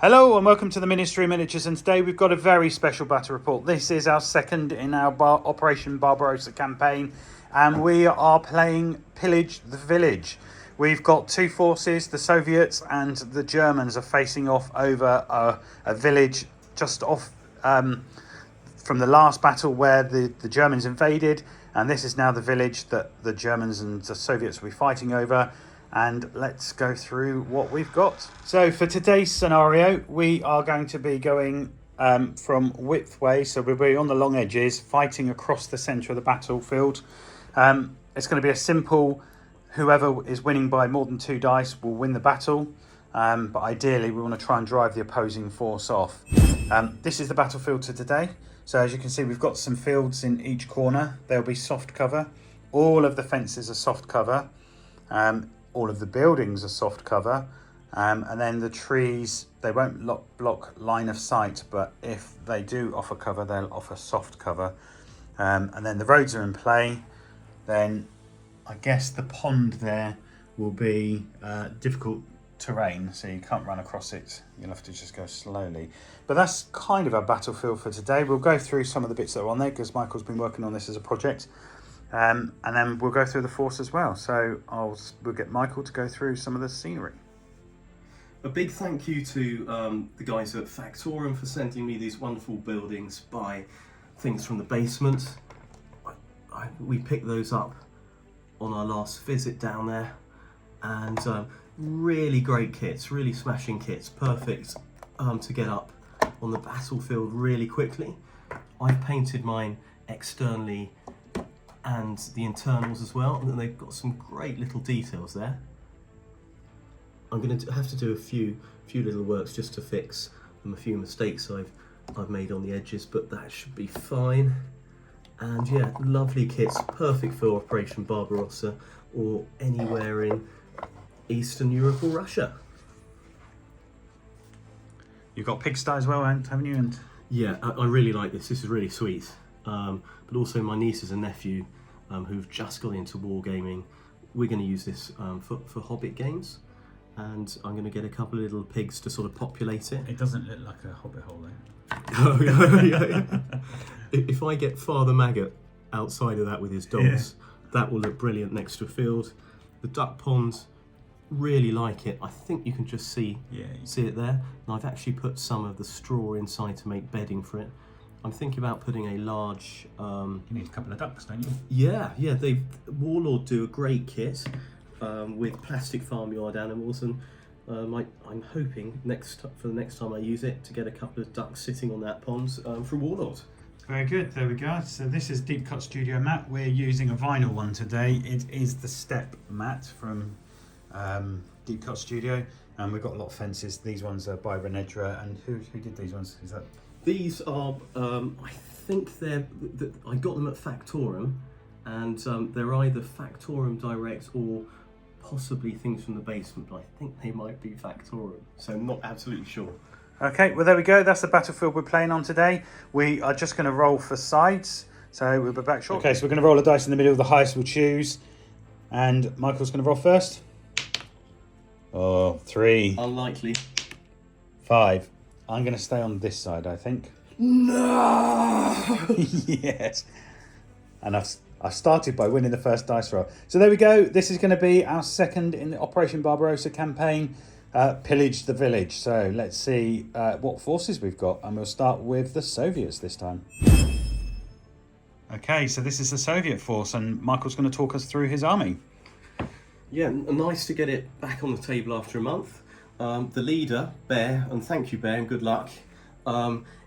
Hello and welcome to the Ministry of Miniatures, and today we've got a very special battle report. This is our second in our Operation Barbarossa campaign, and we are playing Pillage the Village. We've got two forces, the Soviets and the Germans are facing off over a village just off from the last battle where the Germans invaded, and this is now the village that the Germans and the Soviets will be fighting over. And let's go through what we've got. So for today's scenario, we are going to be going from width way. So we'll be on the long edges, fighting across the centre of the battlefield. It's going to be a simple, whoever is winning by more than 2 dice will win the battle. But ideally, we want to try and drive the opposing force off. This is the battlefield for today. So as you can see, we've got some fields in each corner. There'll be soft cover. All of the fences are soft cover. All of the buildings are soft cover, and then the trees, they won't block line of sight, but if they do offer cover, they'll offer soft cover. And then the roads are in play. Then I guess the pond there will be difficult terrain, so you can't run across it. You'll have to just go slowly. But that's kind of our battlefield for today. We'll go through some of the bits that are on there because Michael's been working on this as a project. And then we'll go through the force as well. So we'll get Michael to go through some of the scenery. A big thank you to the guys at Factorum for sending me these wonderful buildings by things from the basement. We picked those up on our last visit down there, and really great kits, really smashing kits, perfect to get up on the battlefield really quickly. I've painted mine externally and the internals as well, and then they've got some great little details there. I'm going to have to do a few little works just to fix a few mistakes I've made on the edges, but that should be fine. And yeah, lovely kits, perfect for Operation Barbarossa or anywhere in Eastern Europe or Russia. You've got pigsty as well, haven't you? And yeah, I really like this. This is really sweet. But also my nieces and nephew who've just got into wargaming, we're going to use this for Hobbit games, and I'm going to get a couple of little pigs to sort of populate it. It doesn't look like a Hobbit hole though. Oh, yeah. If I get Father Maggot outside of that with his dogs, that will look brilliant next to a field. The duck ponds, really like it. I think you can just see it there. And I've actually put some of the straw inside to make bedding for it. I'm thinking about putting a large... you need a couple of ducks, don't you? Yeah. Warlord do a great kit with plastic farmyard animals, and I'm hoping for the next time I use it to get a couple of ducks sitting on that pond for Warlord. Very good, there we go. So this is Deep Cut Studio mat. We're using a vinyl one today. It is the Steppe mat from Deep Cut Studio, and we've got a lot of fences. These ones are by Renedra, and who did these ones? Is that... These are, I think I got them at Factorum, and they're either Factorum Direct or possibly things from the basement, but I think they might be Factorum, so I'm not absolutely sure. Okay, well there we go, that's the battlefield we're playing on today. We are just going to roll for sides, so we'll be back shortly. Okay, so we're going to roll a dice in the middle, the highest we'll choose, and Michael's going to roll first. Oh, 3. Unlikely. 5. I'm going to stay on this side, I think. No! Yes. And I've started by winning the first dice roll. So there we go. This is going to be our second in the Operation Barbarossa campaign, Pillage the Village. So let's see what forces we've got. And we'll start with the Soviets this time. Okay, so this is the Soviet force, and Michael's going to talk us through his army. Yeah, nice to get it back on the table after a month. The leader, Bear, and thank you Bear and good luck,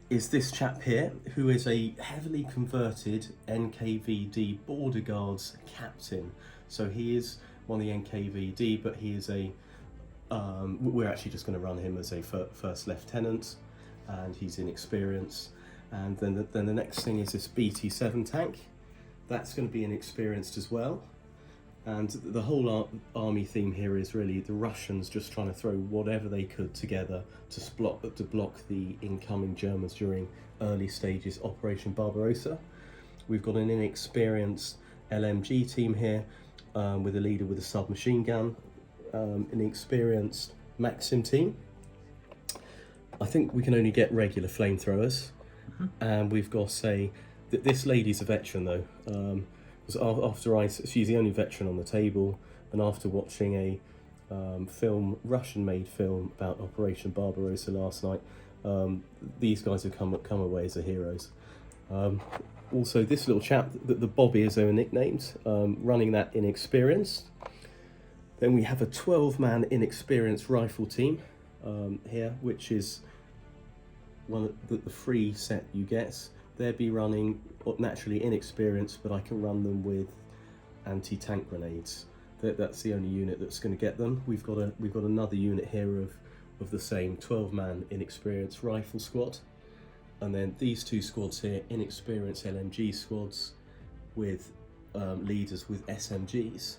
is this chap here, who is a heavily converted NKVD Border Guards captain. So he is one of the NKVD, but he is we're actually just going to run him as a first lieutenant, and he's inexperienced. And then the next thing is this BT-7 tank. That's going to be inexperienced as well. And the whole army theme here is really the Russians just trying to throw whatever they could together to block the incoming Germans during early stages Operation Barbarossa. We've got an inexperienced LMG team here with a leader with a submachine gun, an experienced Maxim team. I think we can only get regular flamethrowers, and we've got this lady's a veteran though. She's the only veteran on the table, and after watching a Russian-made film about Operation Barbarossa last night, these guys have come away as the heroes. Also, this little chap, the Bobby is their nicknames, running that inexperienced. Then we have a 12-man inexperienced rifle team here, which is one of the free set you get. They'll be running naturally inexperienced, but I can run them with anti-tank grenades. That's the only unit that's going to get them. We've got another unit here of the same 12-man inexperienced rifle squad, and then these two squads here, inexperienced LMG squads with leaders with SMGs,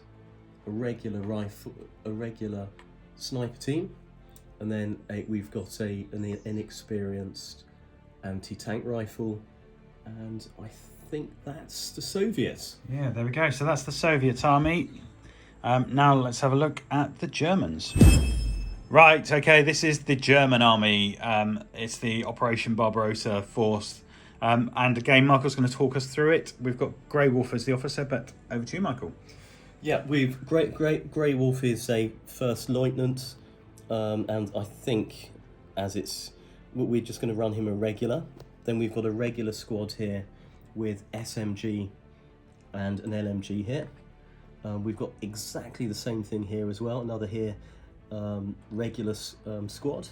a regular sniper team, and then we've got an inexperienced anti-tank rifle, and I think that's the Soviets. Yeah, there we go. So that's the Soviet army. Now let's have a look at the Germans. Right, okay, this is the German army. It's the Operation Barbarossa force. And again, Michael's going to talk us through it. We've got Grey Wolf as the officer, but over to you, Michael. Yeah, Grey Wolf is a first lieutenant, and I think we're just going to run him a regular. Then we've got a regular squad here with SMG and an LMG here. We've got exactly the same thing here as well, another here regular squad.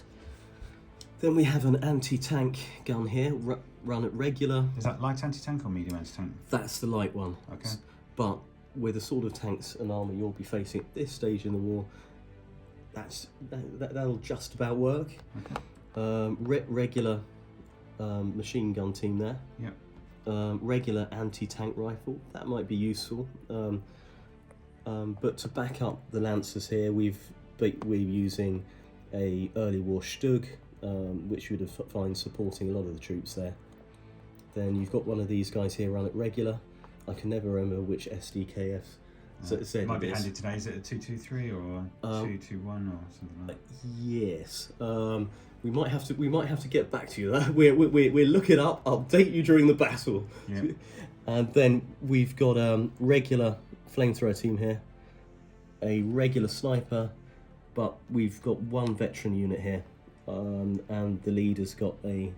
Then we have an anti-tank gun here, run at regular. Is that light anti-tank or medium anti-tank? That's the light one. Okay. But with the sort of tanks and armour you'll be facing at this stage in the war, that'll just about work. Okay. Regular machine gun team there. Yep. Regular anti-tank rifle, that might be useful. But to back up the Lancers here, we're using a early war Stug, which you'd find supporting a lot of the troops there. Then you've got one of these guys here run at regular. I can never remember which SDKF. It might be handy today. Is it a 223 or 221 or something like that? Yes. We might have to get back to you. We'll look it up, update you during the battle. Yeah. And then we've got regular flamethrower team here, a regular sniper, but we've got one veteran unit here, and the leader's got a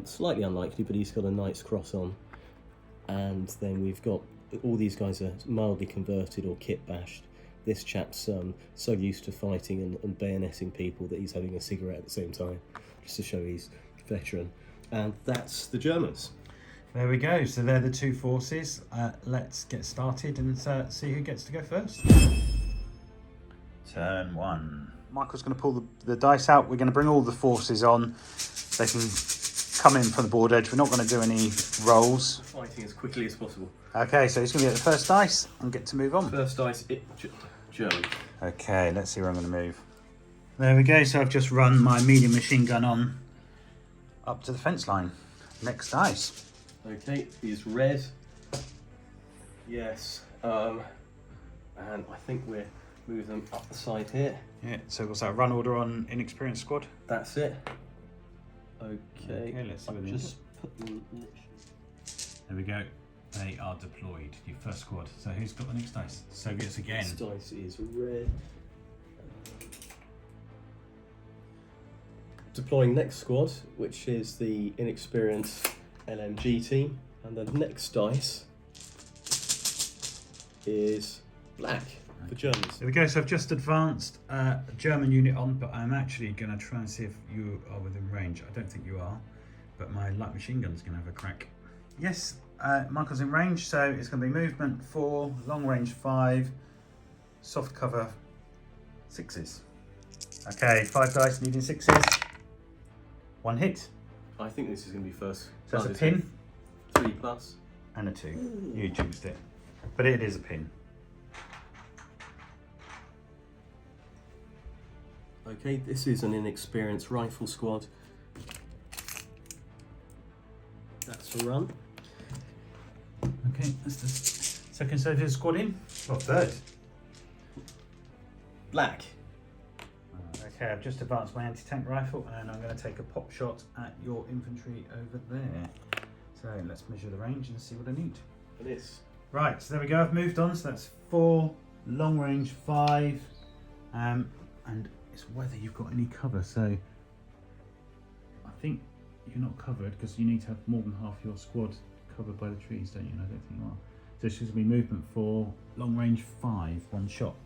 slightly unlikely, but he's got a Knight's Cross on. And then we've got all these guys are mildly converted or kit bashed. This chap's so used to fighting and bayoneting people that he's having a cigarette at the same time, just to show he's veteran. And that's the Germans. There we go. So they're the two forces. Let's get started and see who gets to go first. Turn one. Michael's going to pull the dice out. We're going to bring all the forces on. They can come in from the board edge. We're not going to do any rolls. Fighting as quickly as possible. Okay, so he's going to get the first dice and get to move on. First dice, German. Okay, let's see where I'm going to move. There we go. So I've just run my medium machine gun on up to the fence line. Next dice. Okay, is red. Yes. And I think we'll move them up the side here. Yeah, so what's that, run order on inexperienced squad? That's it. Okay, let's see what just put them in. There we go. They are deployed. Your first squad. So who's got the next dice? Soviets again. This dice is red. Deploying next squad, which is the inexperienced LMG team, and the next dice is black for Germans. There we go. So I've just advanced a German unit on, but I'm actually going to try and see if you are within range. I don't think you are, but my light machine gun's going to have a crack. Yes, Michael's in range, so it's going to be movement 4, long range 5, soft cover 6s. Okay, 5 dice needing 6s. 1 hit. I think this is going to be first. So that's a pin. 3+. And a 2. Ooh. You jinxed it. But it is a pin. Okay, this is an inexperienced rifle squad. That's a run. Okay, that's the second Soviet squad in. Or third. Black. Okay, I've just advanced my anti-tank rifle and I'm going to take a pop shot at your infantry over there. So let's measure the range and see what I need. It is. Right, so there we go, I've moved on. So that's 4, long range 5, and it's whether you've got any cover. So I think you're not covered because you need to have more than half your squad covered by the trees, don't you? And I don't think you are. So it's going to be movement 4, long range 5, 1 shot.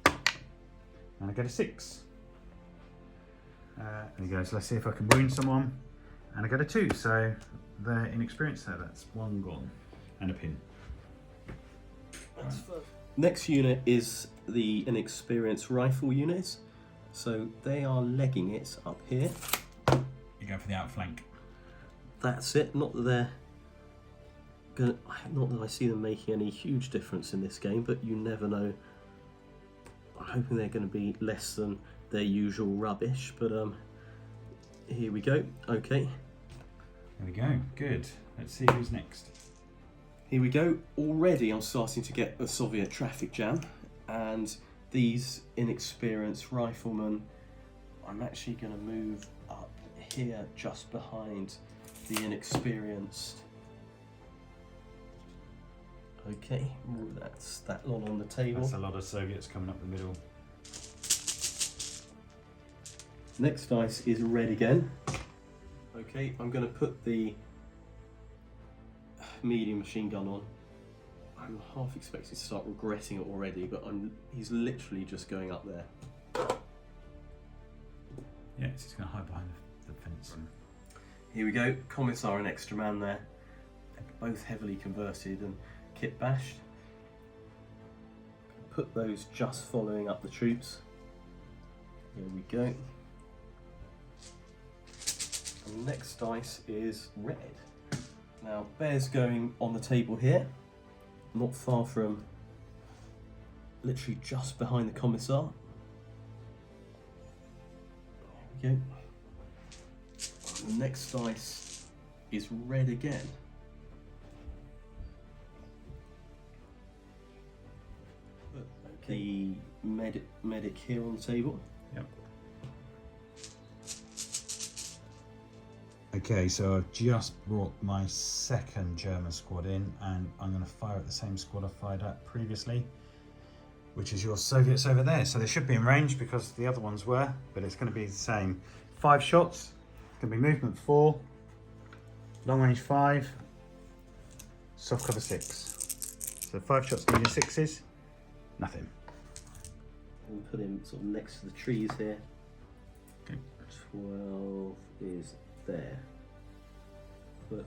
And I get a 6. There you go, so let's see if I can wound someone. And I get a 2, so they're inexperienced there. That's 1 gone. And a pin. Next unit is the inexperienced rifle units. So they are legging it up here. You go for the outflank. That's it. Not that I see them making any huge difference in this game, but you never know. I'm hoping they're going to be less than their usual rubbish, but here we go. Okay. There we go. Good. Let's see who's next. Here we go. Already I'm starting to get a Soviet traffic jam, and these inexperienced riflemen, I'm actually going to move up here just behind the inexperienced. Okay, that's that lot on the table. That's a lot of Soviets coming up the middle. Next dice is red again. Okay, I'm going to put the medium machine gun on. I'm half expecting to start regretting it already, but he's literally just going up there. Yeah, it's just going to hide behind the fence. Here we go, Commissar and Extra Man there. They're both heavily converted and kit bashed. Put those just following up the troops. Here we go. And the next dice is red. Now, Bear's going on the table here, not far from, literally just behind the Commissar. There we go. The next dice is red again. The medic here on the table. Yep. Okay, so I've just brought my second German squad in, and I'm going to fire at the same squad I fired at previously, which is your Soviets over there. So they should be in range because the other ones were, but it's going to be the same. 5 shots. It's going to be movement 4, long range 5, soft cover 6. So 5 shots needing 6s, nothing. And put him sort of next to the trees here. Okay. 12 is there. But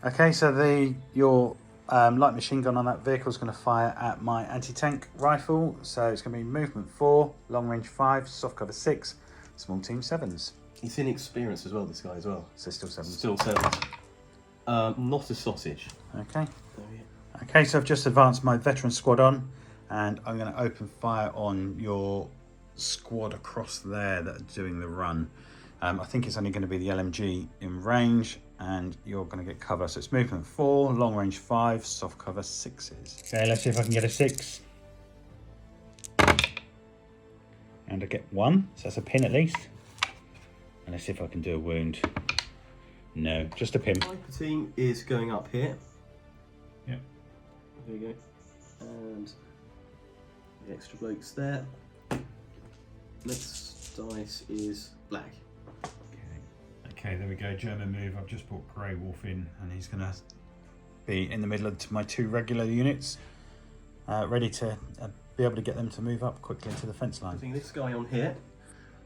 okay, so your light machine gun on that vehicle is going to fire at my anti-tank rifle. So it's going to be movement 4, long range 5, soft cover 6, small team 7s. he's inexperienced as well, this guy as well. So still 7s. Still 7s. Not a sausage. Okay. Oh, yeah. Okay, so I've just advanced my veteran squad on, and I'm going to open fire on your squad across there that are doing the run. I think it's only going to be the LMG in range, and you're going to get cover. So it's movement 4, long range 5, soft cover 6s. Okay, let's see if I can get a 6. And I get 1, so that's a pin at least. And let's see if I can do a wound. No, just a pin. Sniper team is going up here. Yep. There you go. And the extra blokes there. Next dice is black. Okay, there we go. German move. I've just brought Grey Wolf in, and he's going to be in the middle of my 2 regular units, ready to be able to get them to move up quickly into the fence line. Putting this guy on here.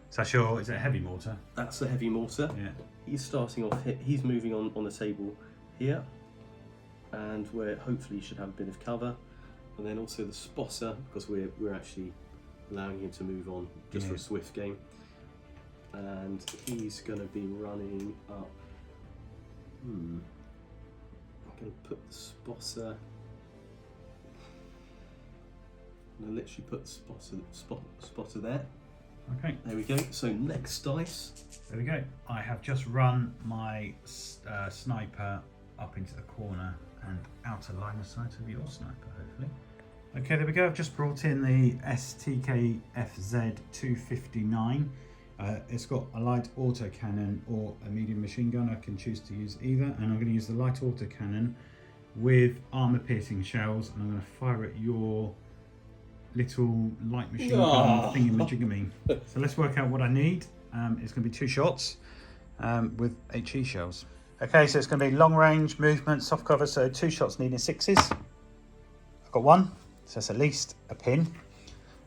So that's your, is it a heavy mortar? That's the heavy mortar. Yeah. He's starting off here. He's moving on the table here, and where hopefully he should have a bit of cover. And then also the spotter, because we're actually allowing him to move on just for a swift game. And he's going to be running up. I'm going to put the spotter. I'm going to literally put the spotter there. Okay. There we go. So next dice. There we go. I have just run my sniper up into the corner and out of line of sight of your sniper, hopefully. Okay, there we go. I've just brought in the STKFZ 259. It's got a light autocannon or a medium machine gun. I can choose to use either, and I'm going to use the light autocannon with armor piercing shells, and I'm going to fire at your little light machine gun thingy-majigamy. So let's work out what I need. It's going to be 2 shots with HE shells. Okay, so it's going to be long range, movement, soft cover, so 2 shots needing 6s. I've got 1, so that's at least a pin.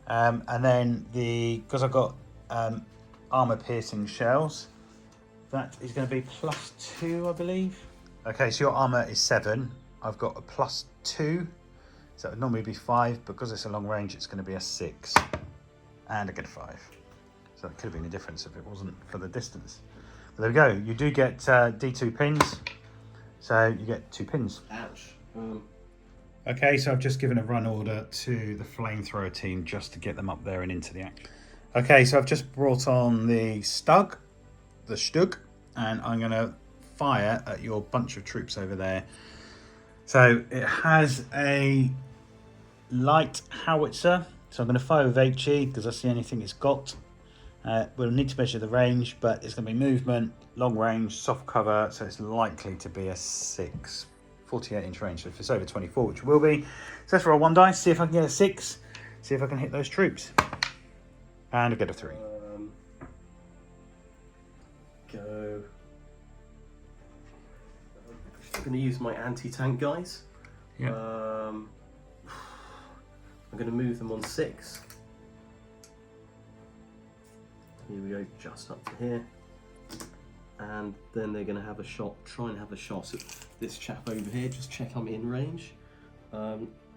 And then because I've got armor piercing shells, that is going to be +2, I believe. Okay, so your armor is 7. I've got a +2, so it would normally be 5. Because it's a long range, it's going to be a 6, and I get a 5. So that could have been a difference if it wasn't for the distance. But there we go. You do get D2 pins, so you get 2 pins. Ouch. Okay, so I've just given a run order to the flamethrower team just to get them up there and into the action. Okay, so I've just brought on the Stug, and I'm going to fire at your bunch of troops over there. So it has a light howitzer, so I'm going to fire with HE because that's the only thing it's got. We'll need to measure the range, but it's going to be movement, long range, soft cover, so it's likely to be a 6. 48-inch range, so if it's over 24, which it will be. So let's roll 1 dice, see if I can get a 6, see if I can hit those troops. And I get a 3. Go. I'm going to use my anti-tank guys. Yeah. I'm going to move them on 6. Here we go, just up to here. And then they're going to have a shot, try and have a shot at this chap over here, just check I'm in range.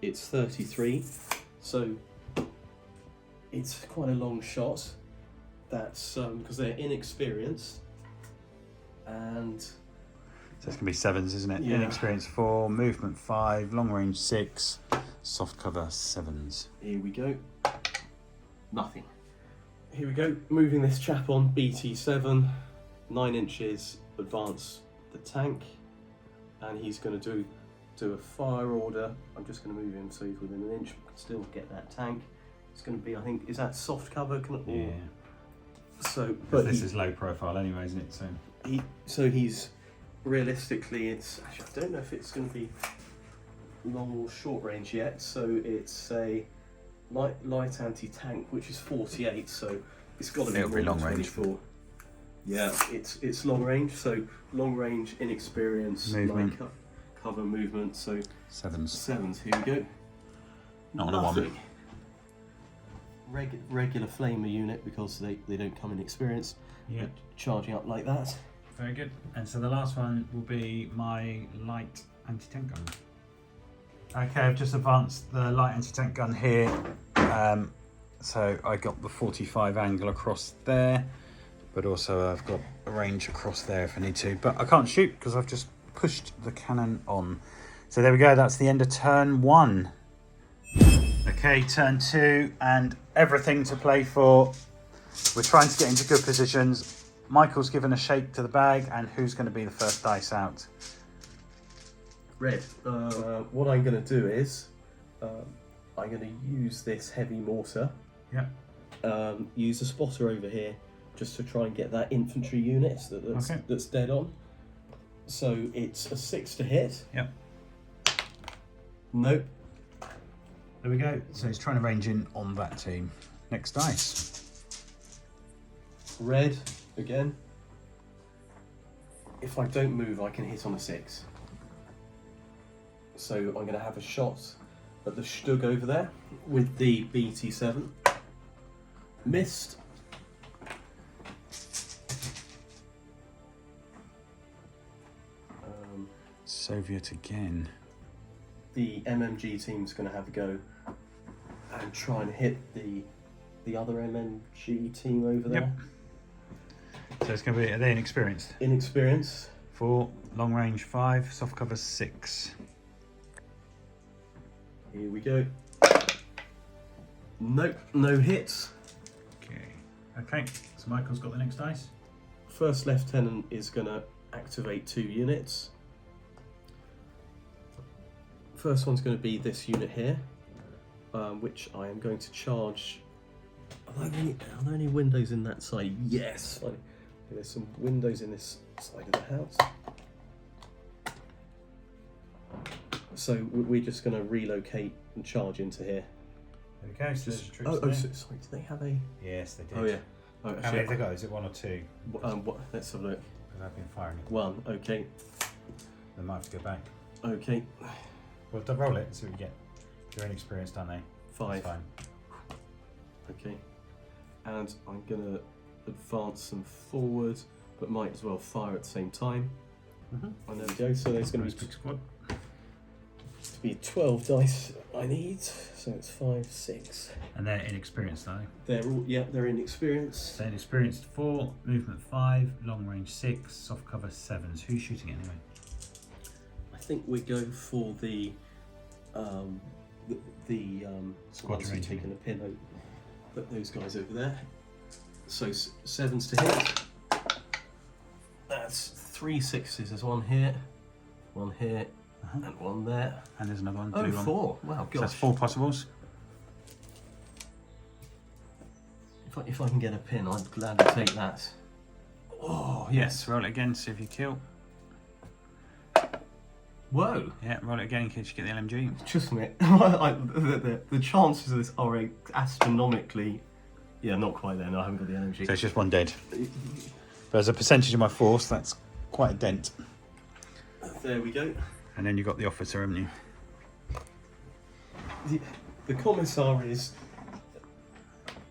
It's 33, so it's quite a long shot. That's because they're inexperienced. And so it's going to be 7s, isn't it? Yeah. Inexperienced 4, movement 5, long range 6, soft cover 7s. here we go. Nothing. Here we go, moving this chap on BT7, 9 inches, advance the tank, and he's going to do a fire order. I'm just going to move him so he's within an inch, we can still get that tank. It's going to be, I think, is that soft cover? Yeah. So, But this is low profile anyway, isn't it? So he's realistically, it's actually, I don't know if it's going to be long or short range yet. So it's a light anti-tank, which is 48. So it's got to be It'll be more than long range. 24. Yeah, it's long range. So long range, inexperienced, Movement. cover movement. So 7s. 7s. Here we go. Not on a 1. Nothing. Regular flamer unit because they don't come in experience. Yeah. Charging up like that. Very good. And so the last one will be my light anti-tank gun. Okay, I've just advanced the light anti-tank gun here. So I got the 45 angle across there, but also I've got a range across there if I need to. But I can't shoot because I've just pushed the cannon on. So there we go, that's the end of turn 1. Okay, turn 2, and everything to play for. We're trying to get into good positions. Michael's given a shake to the bag, and who's going to be the first dice out? Red. What I'm going to do is I'm going to use this heavy mortar. Yeah. Use a spotter over here just to try and get that infantry unit that's dead on. So it's a 6 to hit. Yep. Nope. There we go. So he's trying to range in on that team. Next dice. Red again. If I don't move, I can hit on a 6. So I'm going to have a shot at the Stug over there with the BT7. Missed. Soviet again. The MMG team's going to have a go and try and hit the other MMG team over there. Yep. So it's going to be, are they inexperienced? Inexperienced. 4, long range 5, soft cover 6. Here we go. Nope, no hits. Okay, so Michael's got the next dice. First lieutenant is going to activate 2 units. First one's going to be this unit here, which I am going to charge Are there any windows in that side? Yes. There's some windows in this side of the house. So we're just going to relocate and charge into here. There we go. So there's troops Oh, there. sorry. Do they have a? Yes, they did. Oh yeah. Oh, How actually, many have they got? Is it 1 or 2? What? Let's have a look. Because I've been firing it. 1. Okay. They might have to go back. Okay. Well, don't roll it and see what you get. You're inexperienced, aren't they? 5. That's fine. Okay. And I'm gonna advance them forward, but might as well fire at the same time. And there we go. So there's going to Big squad. be 12 dice I need. So it's 5, 6. And they're inexperienced, are they? They're inexperienced. So inexperienced 4, movement 5, long range 6, soft cover 7s. Who's shooting it anyway? I think we go for the Squadron ones who've rating. taken a pin over. Put those guys over there. So 7s to hit. That's 3 6s. There's 1 here, 1 here, and 1 there. And there's another one. Oh, blue one. 4. Wow, So gosh. that's 4 possibles. If I can get a pin, I'd gladly take that. Oh, yes. Roll it again, see if you kill. Whoa! Yeah, roll it again in case you get the LMG. Just a minute. The chances of this are astronomically. Yeah, not quite there. No, I haven't got the energy. So it's just 1 dead. But as a percentage of my force, that's quite a dent. There we go. And then you've got the officer, haven't you? The commissar is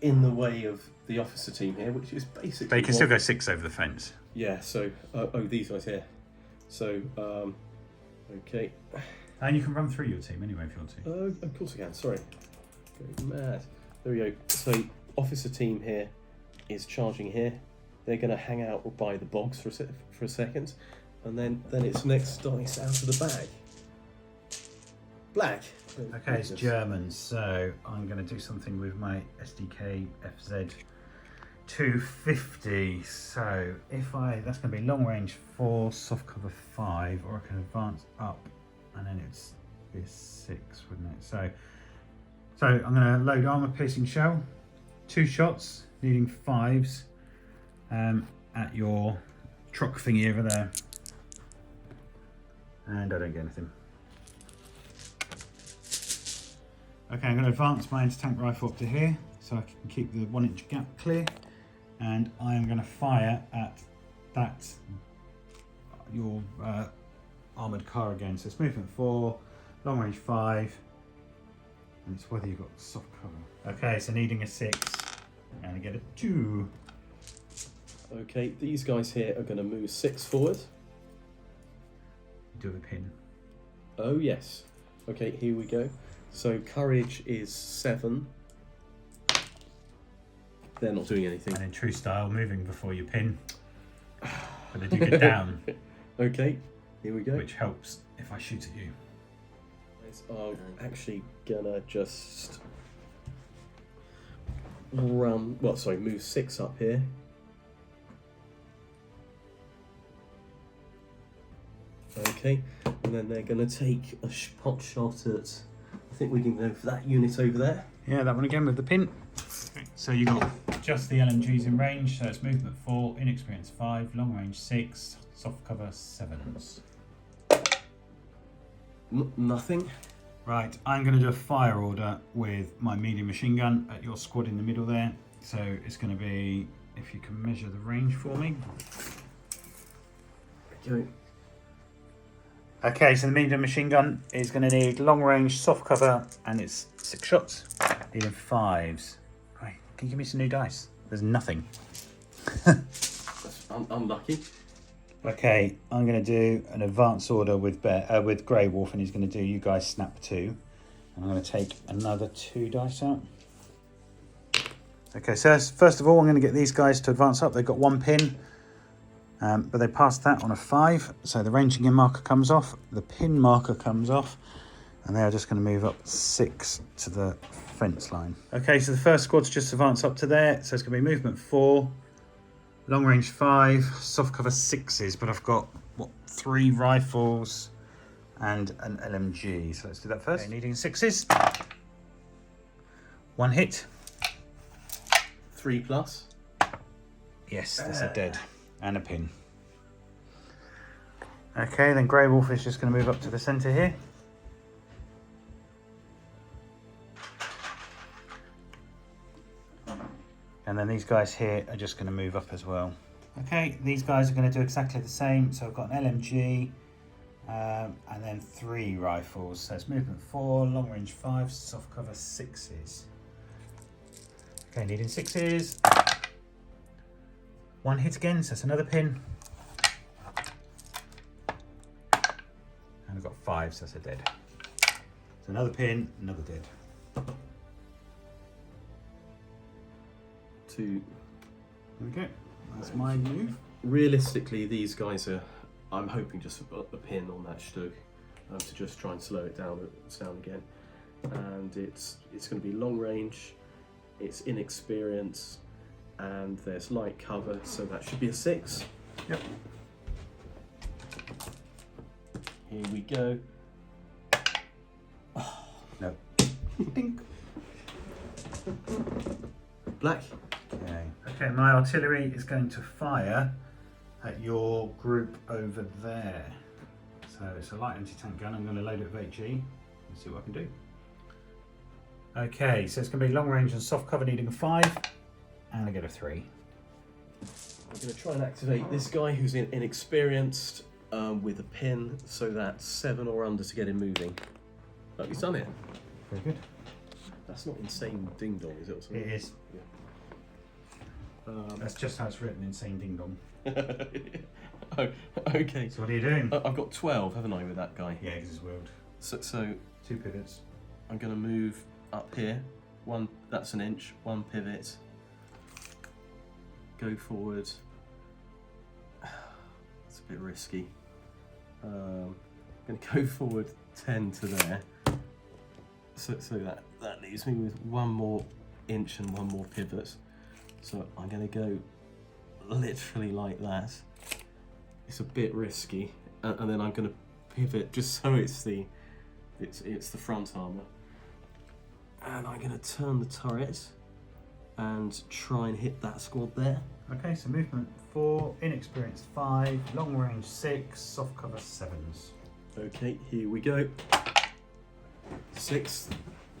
in the way of the officer team here, which is basically. But you can still go 6 over the fence. Yeah. So these guys here. So okay. And you can run through your team anyway if you want to. Oh, of course I can. Sorry. Going mad. There we go. So officer team here is charging here. They're going to hang out by the bogs for a second, and then it's next dice out of the bag. Black. Okay, it's Germans, so I'm going to do something with my SDK FZ 250. So that's going to be long range 4, soft cover 5, or I can advance up, and then it's be 6, wouldn't it? So I'm going to load armor piercing shell, 2 shots, needing 5s, at your truck thingy over there, and I don't get anything. Okay, I'm going to advance my anti-tank rifle up to here so I can keep the 1-inch gap clear, and I am going to fire at your armoured car again. So it's movement 4, long range 5, and it's whether you've got soft cover. Okay, so needing a 6, and I get a 2. Okay, these guys here are going to move 6 forward. Do a pin. Oh yes. Okay, here we go. So courage is 7. They're not doing anything. And in true style, moving before you pin. But they do get down, Okay, here we go. which helps if I shoot at you. Guys are actually gonna just move 6 up here. Okay, and then they're gonna take a pot shot at. I think we can go for that unit over there. Yeah, that one again with the pin. So you got just the LMGs in range, so it's movement 4, inexperienced 5, long range 6, soft cover 7s. Nothing. Right, I'm going to do a fire order with my medium machine gun at your squad in the middle there. So it's going to be, if you can measure the range for me. Go. Okay, so the medium machine gun is going to need long range, soft cover, and it's 6 shots. Needing 5s. Right, can you give me some new dice? There's nothing. That's unlucky. Okay, I'm going to do an advance order with Grey Wolf, and he's going to do you guys snap 2. And I'm going to take another 2 dice out. Okay, so first of all, I'm going to get these guys to advance up. They've got 1 pin, but they passed that on a 5. So the ranging in marker comes off, the pin marker comes off, and they are just going to move up 6 to the fence line. Okay, so the first squad's just advanced up to there. So it's going to be movement 4. Long range 5, soft cover 6s, but I've got, 3 rifles and an LMG. So let's do that first. Okay, needing 6s. 1 hit. 3+. Yes, that's a dead and a pin. Okay, then Grey Wolf is just going to move up to the centre here. And then these guys here are just going to move up as well. Okay, these guys are going to do exactly the same. So I've got an LMG and then 3 rifles. So it's movement 4, long range 5, soft cover 6s. Okay, needing 6s. 1 hit again, so that's another pin. And I've got 5, so that's a dead. So another pin, another dead. 2. Okay, that's my move. Realistically, these guys are, I'm hoping just a pin on that Stug to just try and slow it down again. And it's going to be long range, it's inexperience, and there's light cover, so that should be a 6. Yep. Here we go. Oh, no. Dink. Black. Okay. Okay, my artillery is going to fire at your group over there. So it's a light anti-tank gun. I'm going to load it with HE and see what I can do. Okay, so it's going to be long range and soft cover needing a 5, and I get a 3. I'm going to try and activate this guy who's inexperienced with a pin, so that's 7 or under to get him moving. Oh, he's done it. Very good. That's not insane ding dong, is it? It is. Yeah. That's just how it's written, insane ding dong. Oh, okay. So what are you doing? I've got 12, haven't I, with that guy? Yeah, because it's wheeled. So 2 pivots. I'm going to move up here. 1, that's an inch. 1 pivot. Go forward. It's a bit risky. I'm going to go forward 10 to there. So that leaves me with 1 more inch and 1 more pivot. So I'm going to go literally like that. It's a bit risky, and then I'm going to pivot just so it's the front armour. And I'm going to turn the turret and try and hit that squad there. Okay, so movement 4, inexperienced 5, long range 6, soft cover 7s. Okay, here we go. 6,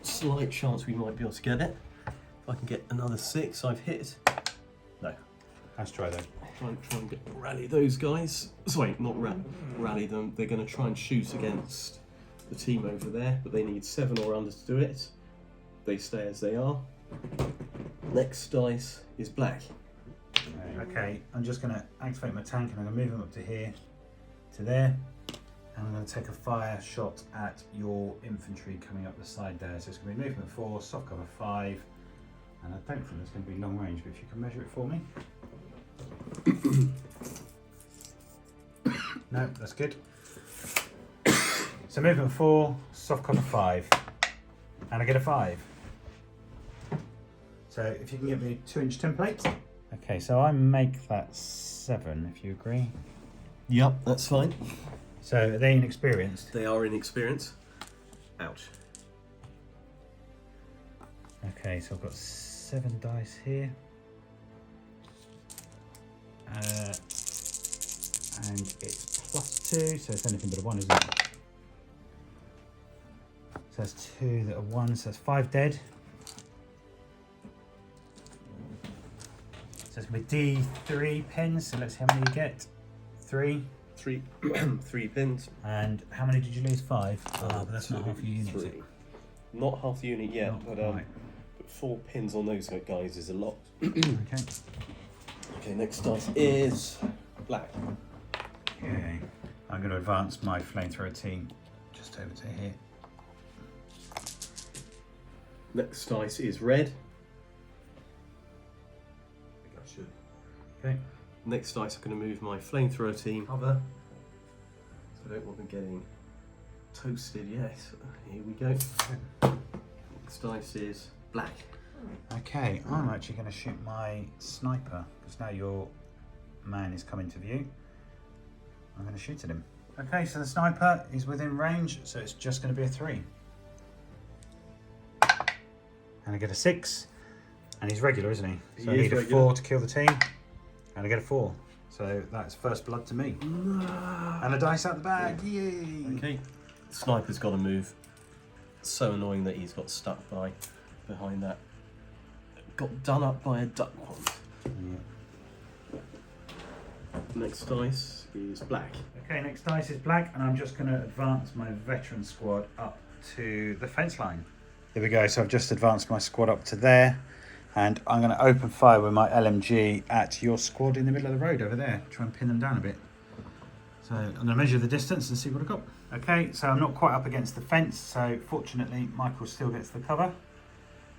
slight chance we might be able to get it. If I can get another 6, I've hit. No. Let's try that. Try and rally those guys. Sorry, not rally them. They're going to try and shoot against the team over there, but they need 7 or under to do it. They stay as they are. Next dice is black. Okay, I'm just going to activate my tank and I'm going to move him up to here, to there. And I'm going to take a fire shot at your infantry coming up the side there. So it's going to be movement 4, soft cover 5. And I don't think it's going to be long range, but if you can measure it for me. No, that's good. So movement 4, soft cover 5. And I get a 5. So if you can get me a 2-inch template. Okay, so I make that 7, if you agree. Yep, that's fine. So are they inexperienced? They are inexperienced. Ouch. Okay, so I've got 7 dice here. And it's +2, so it's anything but a 1, isn't it? So that's 2 that are 1, so that's 5 dead. So it's going to be D3 pins, so let's see how many you get. 3. 3 pins. And how many did you lose? 5? But that's not half your unit, is 3. it? Not half the unit yet, Not but quite. 4 pins on those guys is a lot. Okay. Okay, next dice is black. Okay. I'm going to advance my flamethrower team just over to here. Next dice is red. I think I should. Okay. Next dice, I'm going to move my flamethrower team cover. So I don't want them getting toasted yet. Here we go. Next dice is black. Okay, I'm actually going to shoot my sniper because now your man is coming to view. I'm going to shoot at him. Okay, so the sniper is within range, so it's just going to be a 3. And I get a 6. And he's regular, isn't he? So I He is need a regular. 4 to kill the team. And I get a 4. So that's first blood to me. And a dice out the bag. Yay! Okay. Sniper's got to move. So annoying that he's got stuck behind that. Got done up by a duck pond. Yeah. Next dice is black. Okay, next dice is black, and I'm just going to advance my veteran squad up to the fence line. Here we go, so I've just advanced my squad up to there, and I'm going to open fire with my LMG at your squad in the middle of the road over there, try and pin them down a bit. So I'm going to measure the distance and see what I've got. Okay, so I'm not quite up against the fence, so fortunately Michael still gets the cover.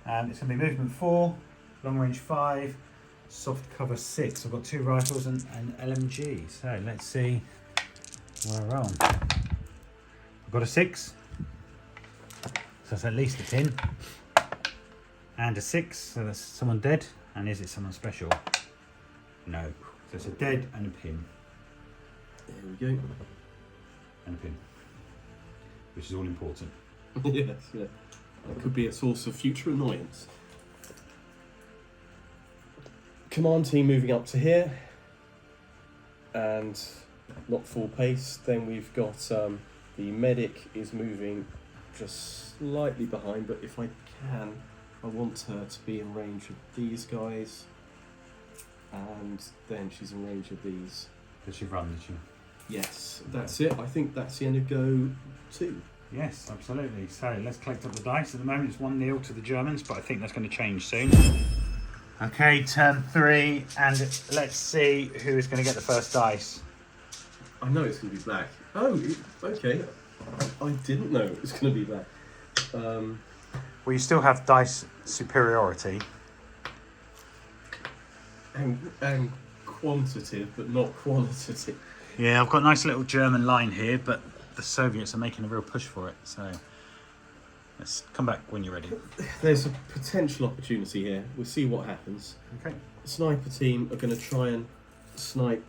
It's going to be movement 4, long range 5, soft cover 6. I've got 2 rifles and an LMG, so let's see where we're on. I've got a 6, so that's at least a pin, and a 6, so that's someone dead. And is it someone special? No, so it's a dead and a pin. There we go. And a pin, which is all important. Yes, yeah. That could be a source of future annoyance. Command team moving up to here, and not full pace. Then we've got the medic is moving just slightly behind, but if I can, I want her to be in range of these guys, and then she's in range of these. Does she run, did she? Yes, that's it. I think that's the end of go 2. Yes, absolutely. So let's collect up the dice. At the moment it's 1-0 to the Germans, but I think that's going to change soon. Okay, turn 3, and let's see who is going to get the first dice. I know it's going to be black. Oh, okay. I didn't know it was going to be black. Well, you still have dice superiority. And quantitative, but not qualitative. Yeah, I've got a nice little German line here, but the Soviets are making a real push for it. So let's come back when you're ready. There's a potential opportunity here. We'll see what happens. Okay. The sniper team are going to try and snipe.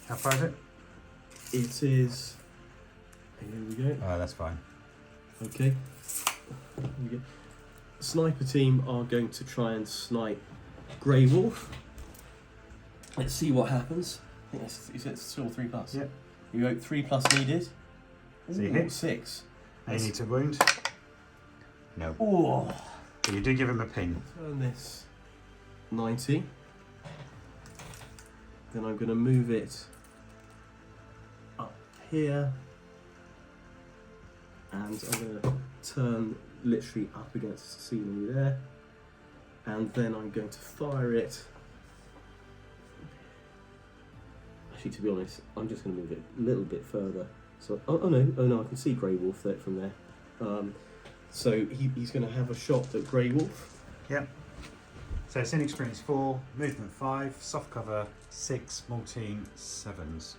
How far is it? It is. Here we go. Oh, that's fine. Okay. Here we go. Sniper team are going to try and snipe Grey Wolf. Let's see what happens. I think it's still 3+. Yep. You wrote 3+ needed. So you Ooh, hit. 6. And you need to wound. No. Oh. But you do give him a pin. Turn this 90. Then I'm going to move it up here. And I'm going to turn literally up against the scenery there. And then I'm going to fire it. Actually, to be honest, I'm just going to move it a little bit further. So, oh no, I can see Grey Wolf there from there. So he's going to have a shot at Grey Wolf. Yep. So it's inexperience 4, movement 5, soft cover 6, multi 7s.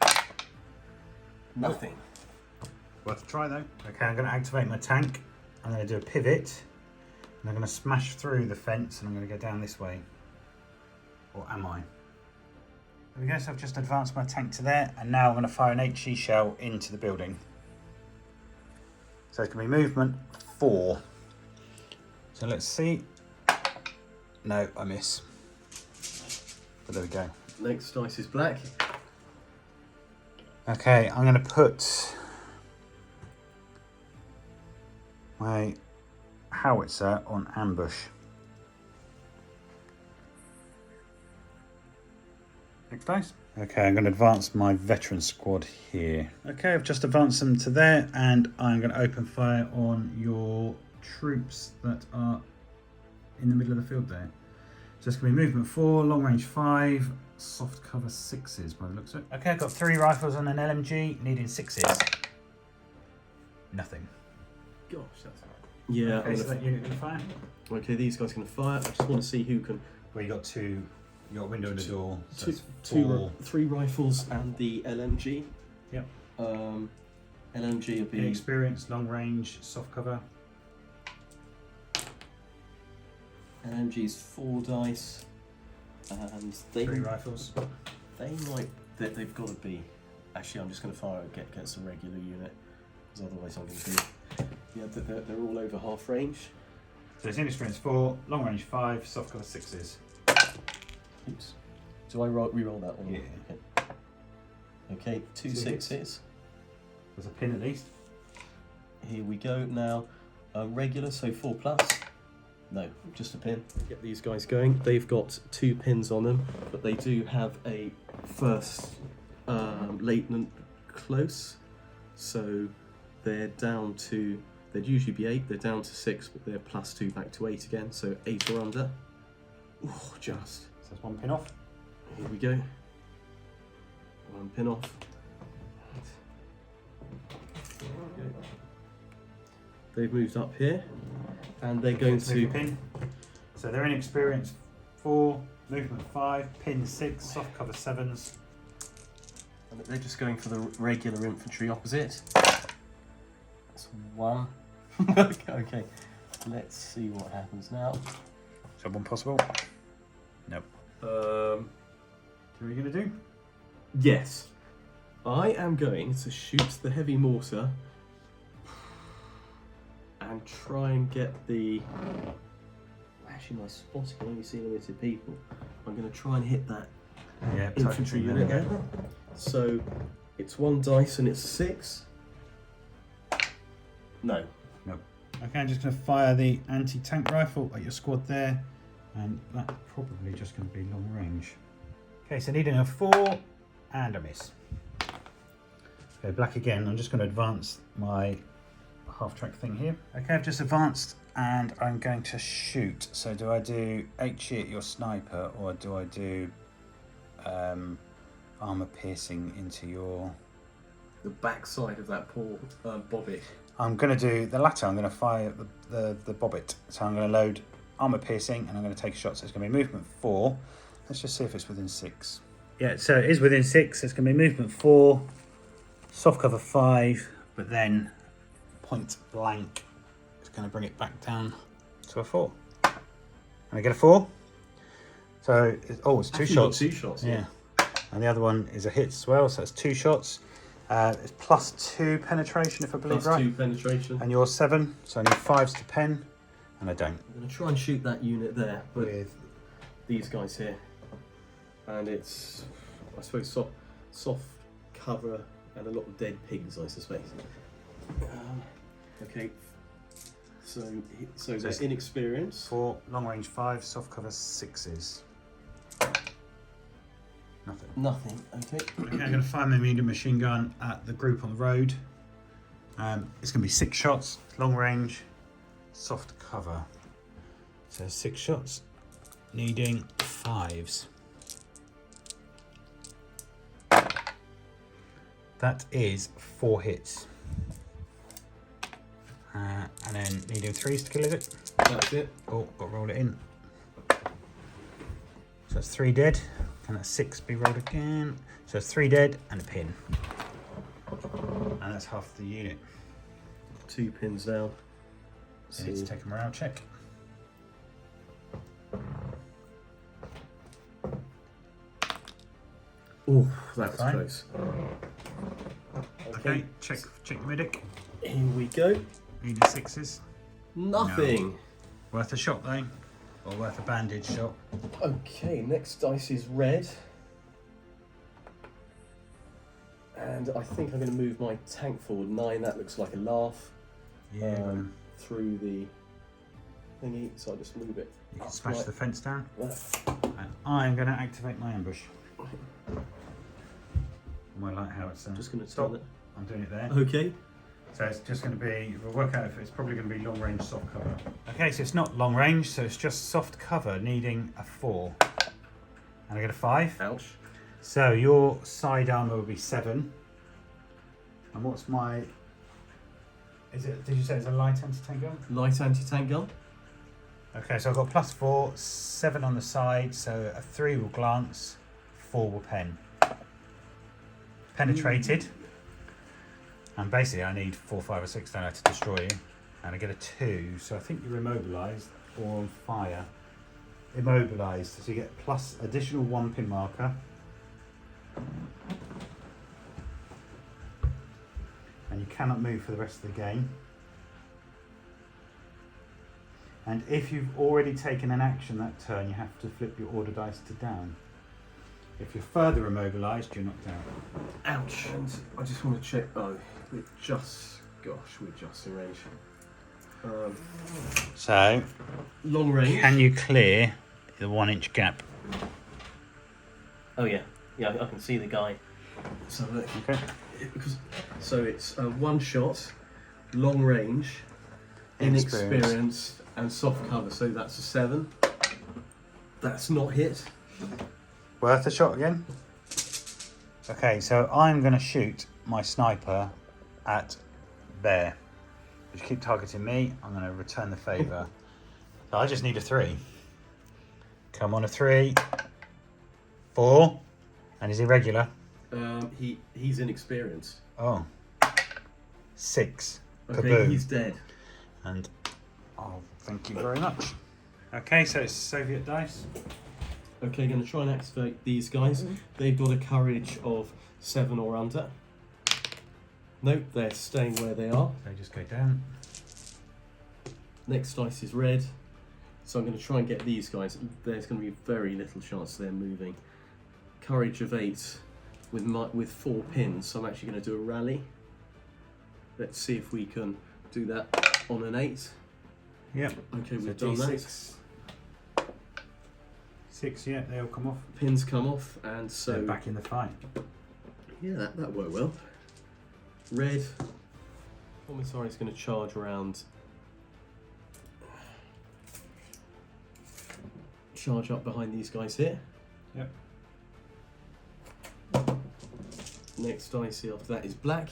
Nothing. Worth a try though. Okay, I'm going to activate my tank. I'm going to do a pivot. And I'm going to smash through the fence and I'm going to go down this way. Or am I? There we go, so I've just advanced my tank to there, and now I'm going to fire an HE shell into the building. So it's going to be movement 4. So let's see. No, I miss. But there we go. Next dice is black. Okay, I'm going to put my howitzer on ambush. Next dice. Okay, I'm going to advance my veteran squad here. Okay, I've just advanced them to there, and I'm going to open fire on your troops that are in the middle of the field there. So it's going to be movement 4, long range 5, soft cover 6s by the looks of it. Okay, I've got 3 rifles and an LMG, needing 6s. Nothing. Gosh, that's hard. Yeah. Okay, so that unit can fire. Okay, these guys can fire. I just want to see who can. Well, you got 2. You got a window and a door. So Two, it's two, 4. 3 rifles and the LMG. Yep. LMG will be Inexperienced, long range, soft cover. LMG's 4 dice, and they 3 rifles. they've got to be. Actually, I'm just going to fire against a regular unit, because otherwise I'm going to be. Yeah, they're all over half range. So it's inexperienced 4, long range 5, soft cover 6s. Oops. Do I re-roll that one? Yeah. Okay, 2 6s. There's a pin at least. Here we go now. Regular, so 4 plus. No, just a pin. Get these guys going. They've got 2 pins on them, but they do have a first latent close. So they're down to, they'd usually be 8, they're down to 6, but they're plus 2 back to 8 again, so 8 or under. Ooh, just. So that's 1 pin off. Here we go. 1 pin off. Okay. They've moved up here, and they're going to pin. So they're inexperienced 4, movement 5, pin 6, soft cover 7s. And they're just going for the regular infantry opposite. That's 1. Okay, let's see what happens now. Is that one possible? Nope. What are you going to do? Yes. I am going to shoot the heavy mortar and try and get the... Actually, my spotting can only see limited people. I'm going to try and hit that infantry unit there. So it's 1 dice and it's 6. No. Nope. Okay, I'm just going to fire the anti-tank rifle at your squad there, and that's probably just going to be long range. Okay, so needing a 4 and a miss. Okay, black again. I'm just going to advance my half-track thing here. Okay, I've just advanced and I'm going to shoot. So do I do HE at your sniper, or do I do armor piercing into your... The back side of that poor bobbit. I'm going to do the latter. I'm going to fire the bobbit. So I'm going to load armor piercing and I'm going to take a shot. So it's going to be movement 4. Let's just see if it's within 6. Yeah, so it is within 6. It's going to be movement 4, soft cover 5, but then point blank. It's going to bring it back down to a 4. And I get a 4. So, it's 2 shots. 2 shots, yeah. And the other one is a hit as well, so it's 2 shots. It's plus 2 penetration, if I believe plus right. 2 penetration. And you're 7, so I need 5s to pen, and I don't. I'm going to try and shoot that unit there, but with these guys here. And it's, I suppose, soft cover and a lot of dead pigs, I suspect. Okay, so they're inexperienced. 4, long range 5, soft cover 6s. Nothing, okay. Okay, I'm going to fire my medium machine gun at the group on the road. It's going to be 6 shots, long range, soft cover. So 6 shots, needing 5s. That is 4 hits. And then needing 3s to kill it. That's it. Oh, got to roll it in. So that's 3 dead. Can that 6 be rolled again? So it's 3 dead and a pin. And that's half the unit. 2 pins down. So need to take a morale check. Oh, that was Fine. close. Okay, check medic. Here we go. Needing 6s. Nothing. No. Worth a shot though, or worth a bandage shot. Okay, next dice is red. And I think I'm going to move my tank forward 9. That looks like a laugh. Yeah. Through the thingy, so I'll just move it. You can smash like the fence down. that. And I'm going to activate my ambush. My light howitzer. Just going to stop. turn it. I'm doing it there. Okay. So it's just going to be, we'll work out if it's probably going to be long range soft cover. Okay, so it's not long range, so it's just soft cover needing a 4. And I get a 5. Ouch. So your side armour will be 7. And what's my, did you say it's a light anti-tank gun? Light anti-tank gun. Okay, so I've got plus 4, 7 on the side, so a 3 will glance, 4 will pen. Penetrated. And basically I need 4, 5 or 6 down there to destroy you. And I get a 2, so I think you're immobilised or on fire. Immobilised, so you get plus additional 1 pin marker. And you cannot move for the rest of the game. And if you've already taken an action that turn, you have to flip your order dice to down. If you're further immobilised, you're knocked out. Ouch. And I just want to check. Oh, we're just in range. So, Long range. can you clear the 1 inch gap? Oh yeah, I can see the guy. So look, Okay. So it's one shot, long range, inexperienced, and soft cover. So that's a 7. That's not hit. Worth a shot again? Okay, so I'm going to shoot my sniper at there. If you keep targeting me, I'm going to return the favour. So I just need a 3. Come on, a 3. 4. And is he regular? He's inexperienced. Oh. 6. Okay, Kaboom. he's dead. And oh, thank you very much. Okay, so it's Soviet dice. Okay, going to try and activate these guys. They've got a courage of 7 or under. Nope, they're staying where they are. They just go down. Next dice is red. So I'm going to try and get these guys. There's going to be very little chance they're moving. Courage of 8 with 4 pins. So I'm actually going to do a rally. Let's see if we can do that on an 8. Yep. Okay, we've So done that. D6. 6, yeah, they all come off. Pins come off, and so They're back in the fight. yeah, that worked well. Red. Commissar is going to charge around. Charge up behind these guys here. Yep. Next dice after that is black.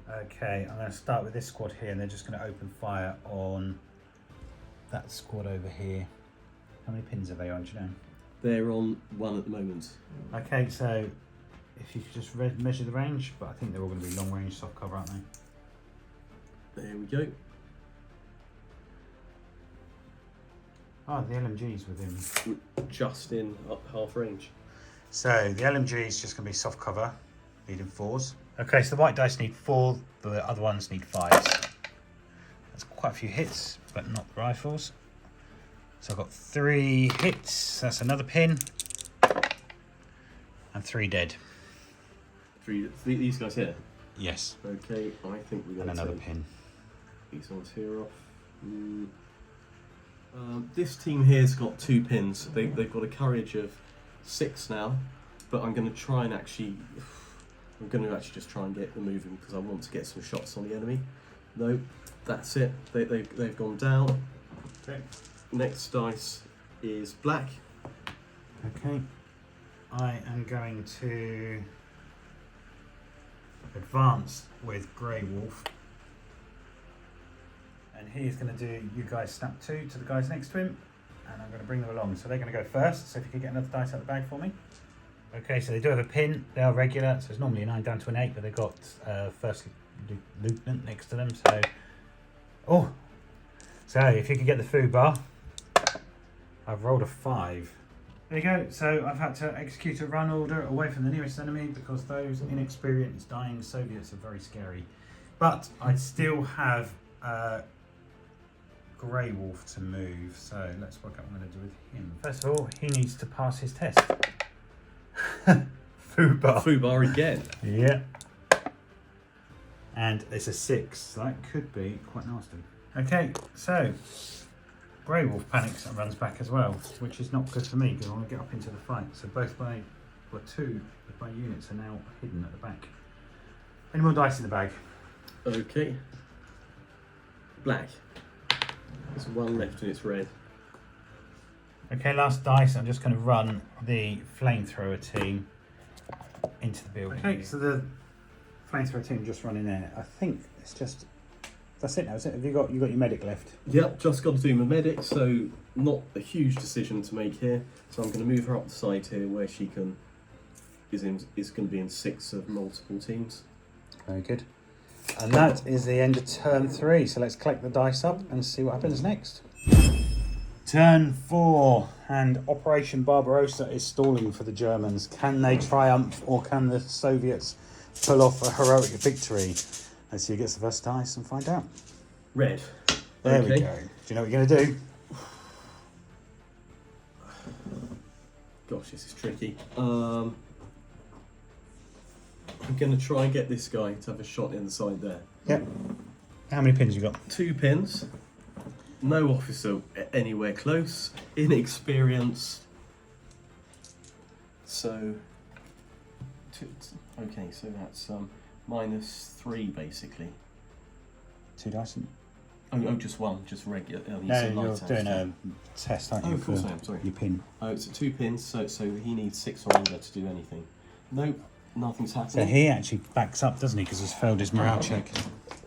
Okay, I'm going to start with this squad here, and they're just going to open fire on that squad over here. How many pins are they on, do you know? They're on 1 at the moment. Okay, so if you could just measure the range, but I think they're all going to be long range soft cover, aren't they? There we go. Oh, the LMG's within. Just in up half range. So the LMG is just going to be soft cover, needing 4s. Okay, so the white dice need 4, the other ones need 5s. That's quite a few hits, but not the rifles. So I've got 3 hits, that's another pin, and 3 dead. 3 these guys here. Yes. Okay, I think we're going And to another take pin. these ones here off. This team here's got 2 pins. They've got a courage of 6 now, but I'm going to try and actually just try and get them moving because I want to get some shots on the enemy. No, that's it. They've gone down. Okay. Next dice is black. Okay. I am going to advance with Grey Wolf. And he's going to do you guys snap 2 to the guys next to him. And I'm going to bring them along. So they're going to go first. So if you could get another dice out of the bag for me. Okay, so they do have a pin. They are regular. So it's normally a 9 down to an 8. But they've got first lieutenant next to them. So, oh. So if you could get the food bar. I've rolled a 5. There you go. So I've had to execute a run order away from the nearest enemy because those inexperienced dying Soviets are very scary. But I still have Grey Wolf to move. So let's work out what I'm going to do with him. First of all, he needs to pass his test. Food bar. Food bar again. Yeah. And it's a 6. So that could be quite nasty. Okay, so Grey Wolf panics and runs back as well, which is not good for me because I want to get up into the fight. So both my, well, 2 of my units are now hidden at the back. Any more dice in the bag? Okay. Black. There's 1 left and it's red. Okay, last dice. I'm just going to run the flamethrower team into the building. Okay, so the flamethrower team just running there. I think it's just... That's it now, is it? Have you got your medic left? Yep, just got to do my medic, so not a huge decision to make here. So I'm going to move her up the side here where she is going to be in 6 of multiple teams. Very good. And that is the end of turn 3. So let's collect the dice up and see what happens next. Turn 4, and Operation Barbarossa is stalling for the Germans. Can they triumph, or can the Soviets pull off a heroic victory? Let's see who gets the first dice and find out. Red. There we Okay. go. Do you know what you're going to do? Gosh, this is tricky. I'm going to try and get this guy to have a shot in the side there. Yep. How many pins you got? 2 pins. No officer anywhere close. Inexperienced. So, okay, so that's -3 basically. 2 dice. Oh, just one, just regular. No, you're doing a test, aren't you? Oh, of course for I am, sorry. Your pin. Oh, it's 2 pins, so he needs 6 or under to do anything. Nope, nothing's So happening. he actually backs up, doesn't he? Because he's failed his morale check.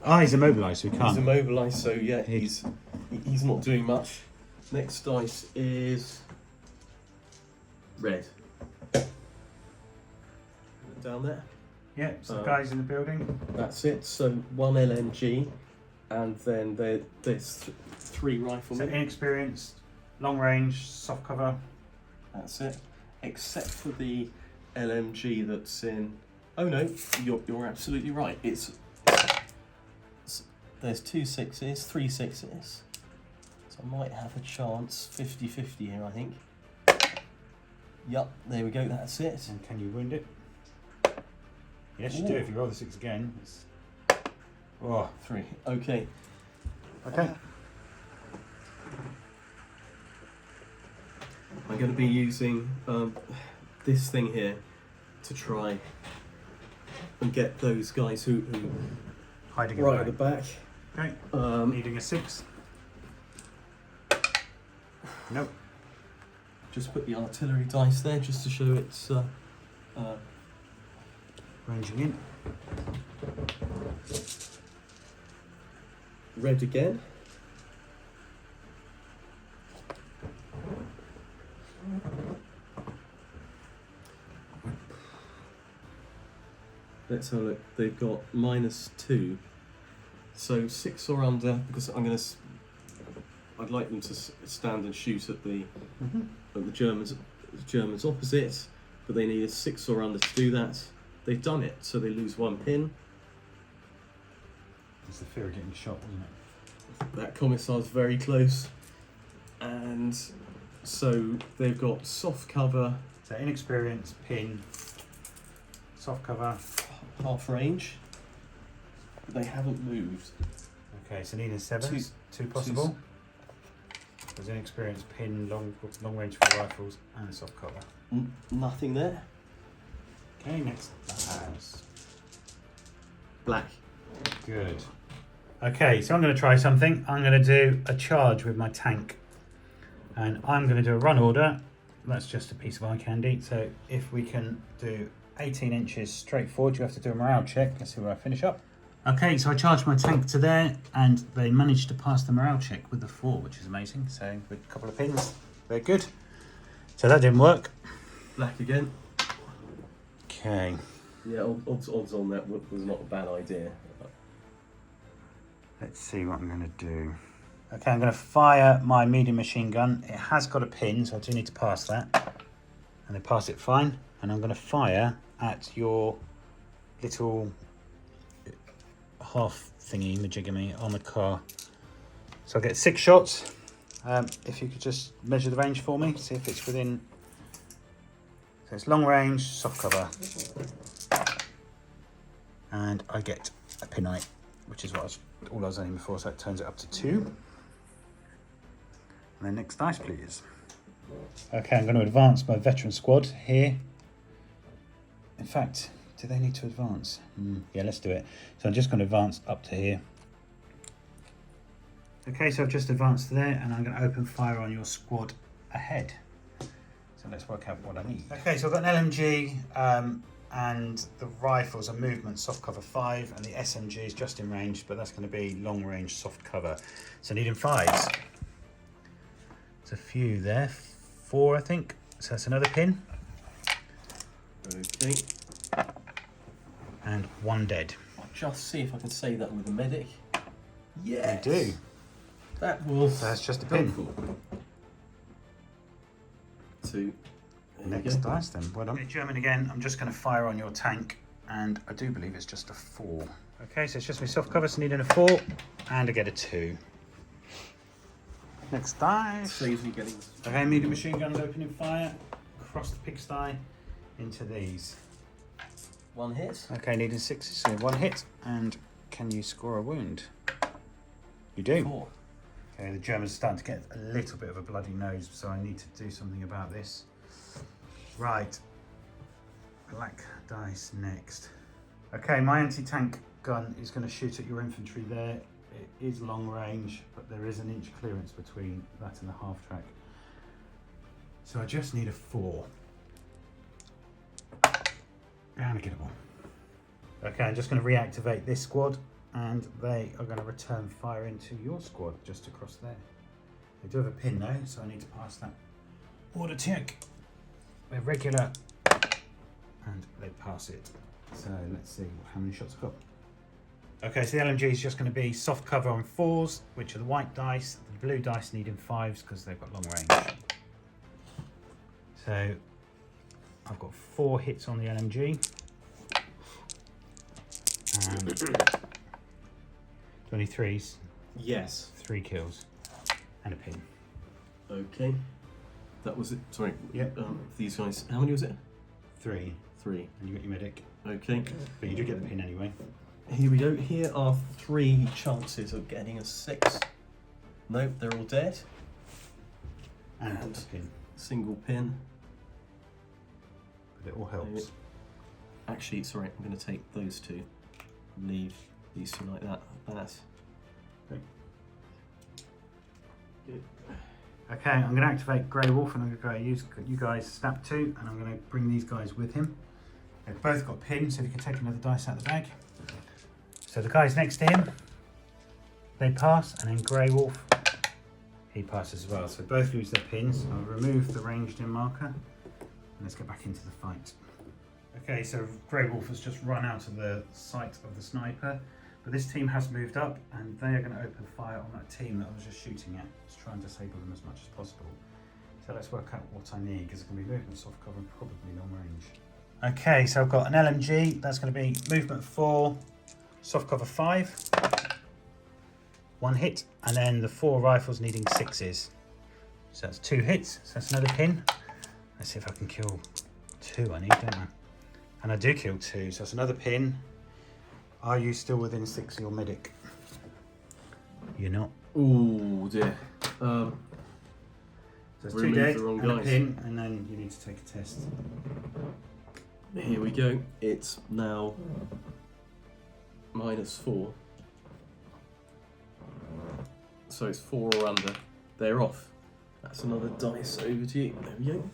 Ah, he's immobilised, so he can't. He's immobilised, so yeah, he's not doing much. Next dice is red. Down there. Yeah, so the guys in the building. That's it. So 1 LMG, and then there's 3 So riflemen. inexperienced, long range, soft cover. That's it. Except for the LMG that's in. Oh no, you're absolutely right. There's 2 6s, 3 6s. So I might have a chance, 50-50 here, I think. Yup, there we go. That's it. And can you wound it? Yes, you Ooh. do. If you roll the 6 again. It's... Oh. 3. Okay. Okay. I'm going to be using this thing here to try and get those guys who Hiding right away. at the back. Okay. Needing a 6. Nope. Just put the artillery dice there just to show it's Ranging in. red again. Let's have a look. They've got -2, so 6 or under. Because I'd like them to stand and shoot at the Germans opposite, but they need a 6 or under to do that. They've done it, so they lose 1 pin. It's the fear of getting shot, wasn't it? That commissar's very close, and so they've got soft cover, So inexperienced, pin, soft cover. half range. They haven't moved. Okay, so needing 7s. 2 possible. There's inexperienced, pin, long range for rifles, and soft cover. Nothing there. Okay, next house. Black. Good. Okay, so I'm going to try something. I'm going to do a charge with my tank. And I'm going to do a run order. That's just a piece of eye candy. So if we can do 18 inches straight forward, you have to do a morale check. Let's see where I finish up. Okay, so I charged my tank to there, and they managed to pass the morale check with the 4, which is amazing. So with a couple of pins, they're good. So that didn't work. Black again. Okay. Yeah, odds on that was not a bad idea. Let's see what I'm going to do. Okay, I'm going to fire my medium machine gun. It has got a pin, so I do need to pass that. And they pass it fine. And I'm going to fire at your little half thingy, majigamy, on the car. So I'll get 6 shots. If you could just measure the range for me, see if it's within... So it's long range, soft cover. And I get a pin on it, which is what all I was aiming for, so that turns it up to 2. And then next dice, please. Okay, I'm going to advance my veteran squad here. In fact, do they need to advance? Yeah, let's do it. So I'm just going to advance up to here. Okay, so I've just advanced there, and I'm going to open fire on your squad ahead. So let's work out what I need. Okay, so I've got an LMG, and the rifles are movement soft cover 5, and the SMG is just in range, but that's going to be long range soft cover. So needing 5s. There's a few there, 4 I think. So that's another pin. Okay. And 1 dead. I'll just see if I can say that with a medic. Yes. You do. That was. So that's just a pin. helpful. 2. Next dice then, well done. Okay, German again, I'm just going to fire on your tank, and I do believe it's just a 4. Okay, so it's just my soft cover, so needing a 4, and I get a 2. Next dice. Saves me getting. Okay, medium machine guns opening fire across the pigsty into these. 1 hit. Okay, needing 6s, so 1 hit. And can you score a wound? You do. 4. Okay, the Germans are starting to get a little bit of a bloody nose, so I need to do something about this. Right. Black dice next. Okay, my anti-tank gun is going to shoot at your infantry there. It is long range, but there is an inch clearance between that and the half track. So I just need a 4. And a gettable. Okay, I'm just going to reactivate this squad, and they are going to return fire into your squad just across there. They do have a pin though, so I need to pass that order check. They're regular, and they pass it. So let's see how many shots I've got. Okay, so the LMG is just going to be soft cover on 4s, which are the white dice. The blue dice needing 5s because they've got long range. So I've got 4 hits on the LMG. 23s. Yes. 3 kills. And a pin. Okay. That was it. Sorry. Yep. These guys. How many was it? 3. 3. And you got your medic. Okay. But you do get the pin anyway. Here we go. Here are 3 chances of getting a 6. Nope, they're all dead. And a pin. Single pin. But it all helps. Actually, sorry, I'm going to take those 2. Leave these 2 like that. That's Okay. good. Okay, I'm going to activate Grey Wolf, and I'm going to use you guys snap 2, and I'm going to bring these guys with him. They've both got pins, so if you can take another dice out of the bag. So the guys next to him, they pass, and then Grey Wolf, he passes as well. So both lose their pins. I'll remove the ranged in marker, and let's get back into the fight. Okay, so Grey Wolf has just run out of the sight of the sniper, but this team has moved up, and they are going to open fire on that team that I was just shooting at. Let's try and disable them as much as possible. So let's work out what I need, because it's going to be movement, soft cover, and probably long range. Okay, so I've got an LMG. That's going to be movement 4, soft cover 5, 1 hit, and then the 4 rifles needing 6s. So that's 2 hits. So that's another pin. Let's see if I can kill 2. I need, don't I? And I do kill 2, so that's another pin. Are you still within 6 of your medic? You're not. Oh dear. So there's 2 dead and a pin, and then you need to take a test. Here we go. It's now -4. So it's 4 or under. They're off. That's another dice over to you. There we go.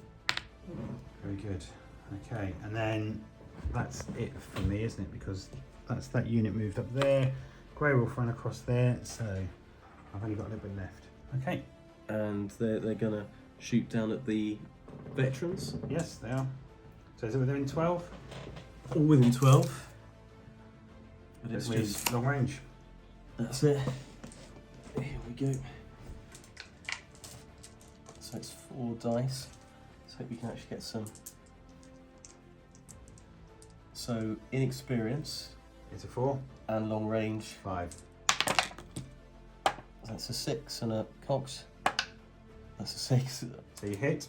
Very good. Okay, and then that's it for me, isn't it? Because that's that unit moved up there. Grey Wolf ran across there, so I've only got a little bit left. Okay. And they're gonna shoot down at the veterans. Yes, they are. So is it within 12? All within 12. But it's Which just means long range. that's it. Here we go. So it's 4 dice. Let's hope we can actually get some. So inexperience It's a 4. and long range. 5. That's a 6 and a cox. That's a 6. So you hit.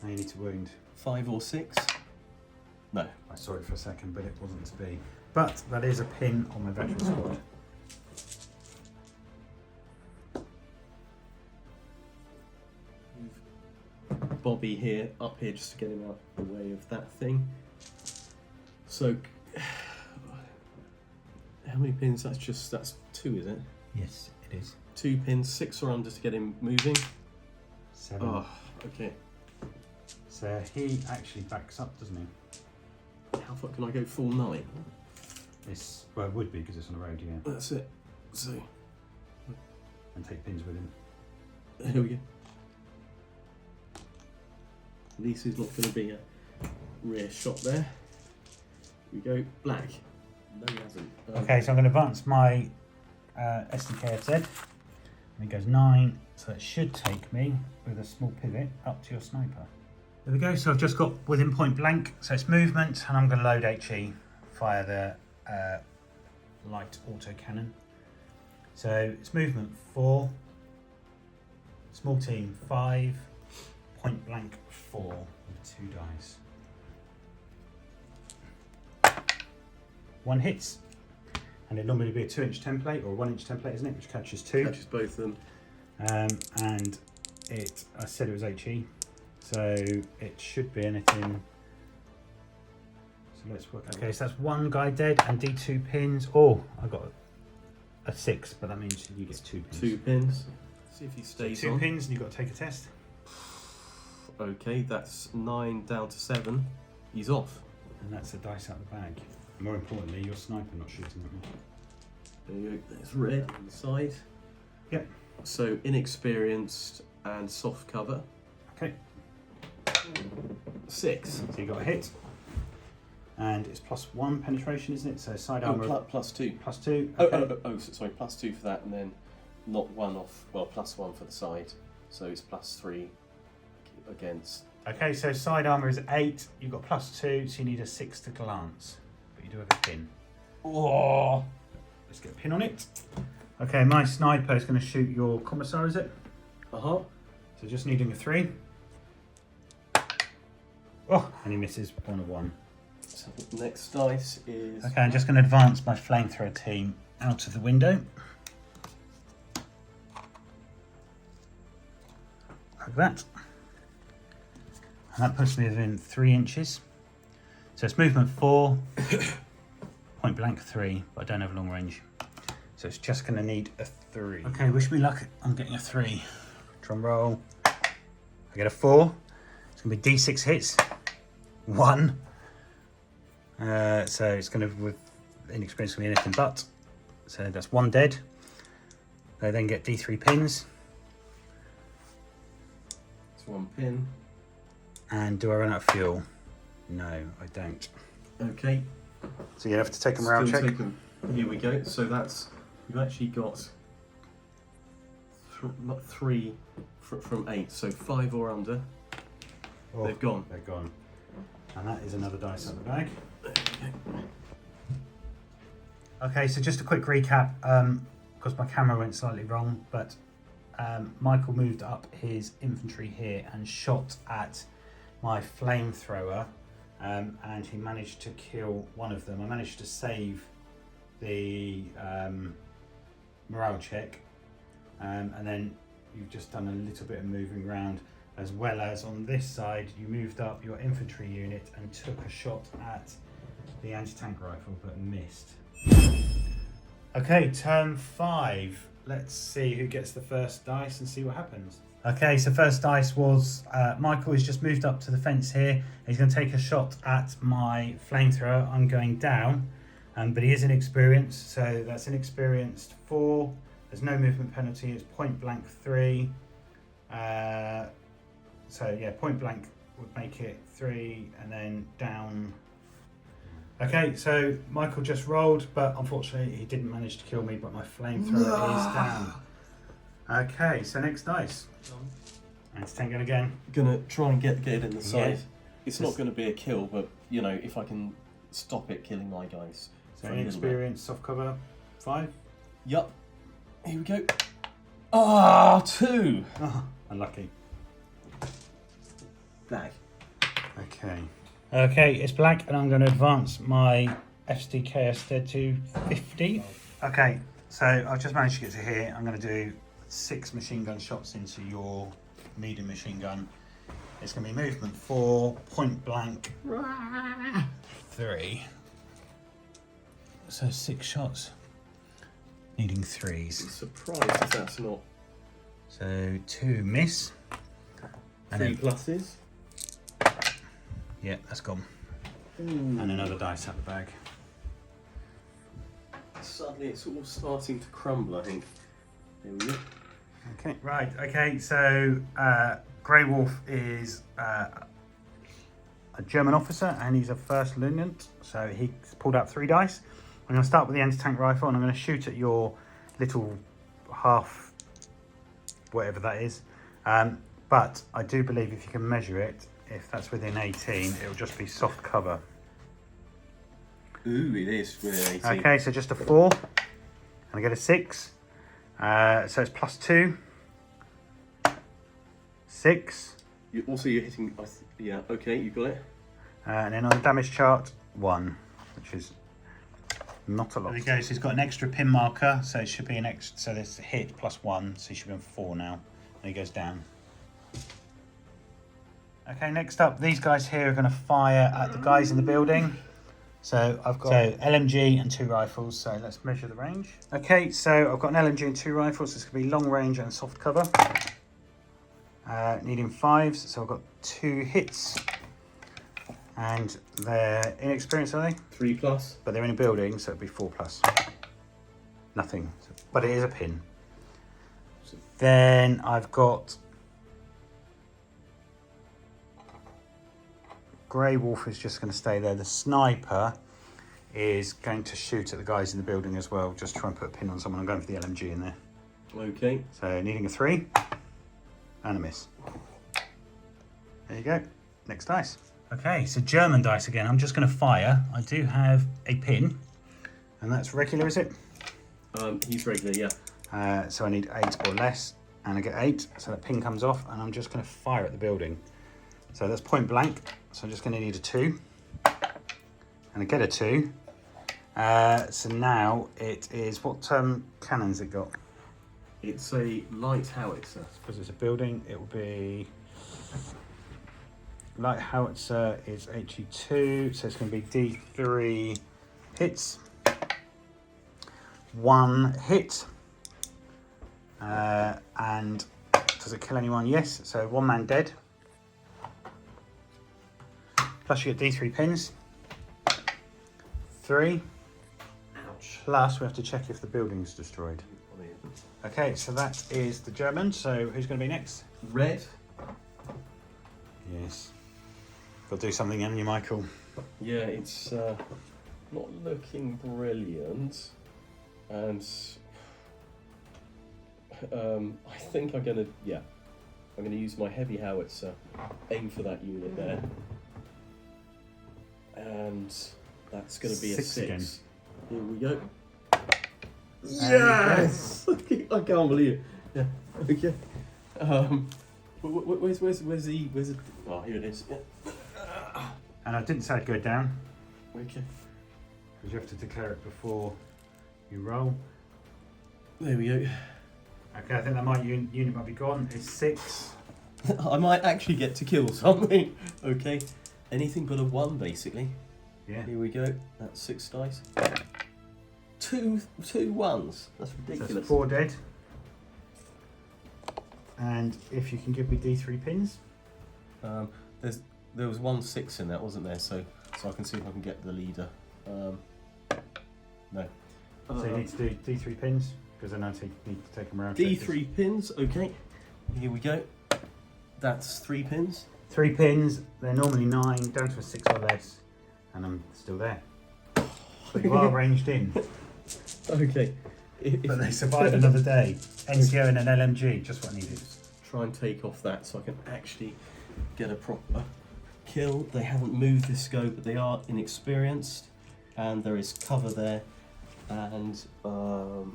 Now you need to wound. 5 or 6. No. I saw it for a second, but it wasn't to be. But that is a pin on my veteran squad. Bobby here, up here just to get him out of the way of that thing. So, how many pins? That's 2, is it? Yes, it is. 2 pins, 6 or under to get him moving. 7. Oh, okay. So he actually backs up, doesn't he? How far can I go? Full 9? It's, well, it would be because it's on the road, yeah. That's it. So, And take pins with him. here we go. At least there's not going to be a rear shot there. Here we go. Black. No, he hasn't. Okay, so I'm going to advance my SDKFZ. And it goes 9, so it should take me with a small pivot up to your sniper. There we go, so I've just got within point blank, so it's movement, and I'm going to load HE, fire the light auto cannon. So it's movement 4, Small team 5, point blank 4 with 2 dice. 1 hits, and it'd normally be a 2-inch template or a 1-inch template, isn't it? Which catches 2. Catches both of them. And I said it was HE, so it should be anything. So let's work. Okay, so that's 1 guy dead and D2 pins. Oh, I got a 6, but that means you get 2 pins. 2 pins. See if he stays so 2 on. pins, and you've got to take a test. Okay, that's 9 down to 7. He's off. And that's a dice out the bag. More importantly, your sniper not shooting at me. There you go. There's red on the side. Yep. So inexperienced and soft cover. Okay. 6. So you got a hit. And it's +1 penetration, isn't it? So side armor. +2. +2. Okay. Sorry, +2 for that, and then not 1 off. Well, +1 for the side. So it's +3 against. Okay, so side armor is 8. You've got +2, so you need a 6 to glance. But you do have a pin. Oh! Let's get a pin on it. Okay, my sniper is going to shoot your commissar, is it? Uh-huh. So just needing a 3. Oh, and he misses 1 of 1. So next dice is. Okay, I'm just going to advance my flamethrower team out of the window. Like that. And that puts me within 3 inches. So it's movement 4, point blank 3, but I don't have long range. So it's just going to need a 3. Okay, wish me luck. I'm getting a 3. Drum roll. I get a 4. It's going to be D6 hits. 1. So it's going to, with inexperience, going to be anything but. So that's 1 dead. They then get D3 pins. It's 1 pin. And do I run out of fuel? No, I don't. Okay. So you have to take them around check. Here we go. So that's, you've actually got 3 from 8. So 5 or under. Oh, they've gone. They're gone. And that is another dice out the bag. Okay, so just a quick recap, because my camera went slightly wrong, but Michael moved up his infantry here and shot at my flamethrower, and he managed to kill one of them. I managed to save the morale check, and then you've just done a little bit of moving around, as well as on this side you moved up your infantry unit and took a shot at the anti-tank rifle but missed. Okay, turn 5. Let's see who gets the first dice and see what happens. Okay, so first dice was Michael has just moved up to the fence here. He's going to take a shot at my flamethrower. I'm going down, but he is inexperienced, so that's inexperienced 4. There's no movement penalty. It's point blank 3. So yeah, point blank would make it 3, and then down. Okay, so Michael just rolled, but unfortunately he didn't manage to kill me, but my flamethrower is down. Okay, so next dice. And it's 10 gun again. Gonna try and get it in the side. Yeah. It's not going to be a kill, but you know, if I can stop it killing my guys. So inexperienced soft cover 5. Yup. Here we go. Ah, 2. Oh, unlucky. Black. Okay. Okay, it's black, and I'm going to advance my FSDKS dead to 50. Okay, so I've just managed to get to here. I'm going to do 6 machine gun shots into your medium machine gun. It's going to be movement 4, point blank 3. So 6 shots, needing 3s. I'm surprised if that's not. So 2 miss. And 3 then, pluses. yeah, that's gone. Ooh. And another dice out the bag. Suddenly it's all starting to crumble, I think. There we go. Okay, right, okay, so Grey Wolf is a German officer, and he's a first lieutenant, so he pulled out 3 dice. I'm going to start with the anti-tank rifle, and I'm going to shoot at your little half, whatever that is. But I do believe if you can measure it, if that's within 18, it'll just be soft cover. Ooh, it is within 18. Okay, so just a 4, and I get a 6. So it's +2. 6. You're hitting. Yeah. Okay, you got it. And then on the damage chart, 1, which is not a lot. There we go. So he's got an extra pin marker, so it should be an extra. So there's hit +1, so he should be on 4 now. And he goes down. Okay, next up, these guys here are going to fire at the guys in the building. So I've got LMG and 2 rifles, so let's measure the range. Okay, so I've got an LMG and 2 rifles, so it's going to be long range and soft cover. Needing 5s, so I've got 2 hits. And they're inexperienced, are they? 3+. But they're in a building, so it'd be 4+. Nothing, but it is a pin. Then I've got Grey Wolf is just going to stay there. The sniper is going to shoot at the guys in the building as well. Just try and put a pin on someone. I'm going for the LMG in there. Okay. So needing a 3 and a miss. There you go. Next dice. Okay, so German dice again. I'm just going to fire. I do have a pin, and that's regular, is it? He's regular, yeah. So I need 8 or less, and I get 8. So that pin comes off, and I'm just going to fire at the building. So that's point blank. So I'm just going to need a 2, and I get a 2. So now it is, what cannons it got? It's a light howitzer. Because it's a building, it will be light howitzer is HE2, so it's going to be D3 hits, 1 hit, and does it kill anyone? Yes. So 1 man dead. Plus you get D3 pins. 3. Ouch. Plus we have to check if the building's destroyed. Okay, so that is the German. So who's going to be next? Red. Yes. Got to do something, haven't you, Michael? Yeah, it's not looking brilliant, and I think I'm gonna use my heavy howitzer, aim for that unit there, and that's gonna be a 6. Again. Here we go. Yes! I can't believe it. Yeah. Okay. Where's the? Oh, here it is. Yeah. And I didn't say I'd go down, Okay. because you have to declare it before you roll. There we go. Okay, I think that unit might be gone. It's 6. I might actually get to kill something. Okay. Anything but a 1, basically. Yeah. Here we go. That's 6 dice. Two 1s. That's So ridiculous. that's 4 dead. And if you can give me D3 pins. There was 1 6 in that, wasn't there? So I can see if I can get the leader. No. So you need to do D3 pins, because then I need to take them around. D3 pins. Okay. Here we go. That's 3 pins. 3 pins, they're normally 9, down to a 6 or less, and I'm still there. But you are ranged in. Okay. But they survived another day. NCO and an LMG, just what I needed. Try and take off that so I can actually get a proper kill. They haven't moved this scope, but they are inexperienced, and there is cover there, and so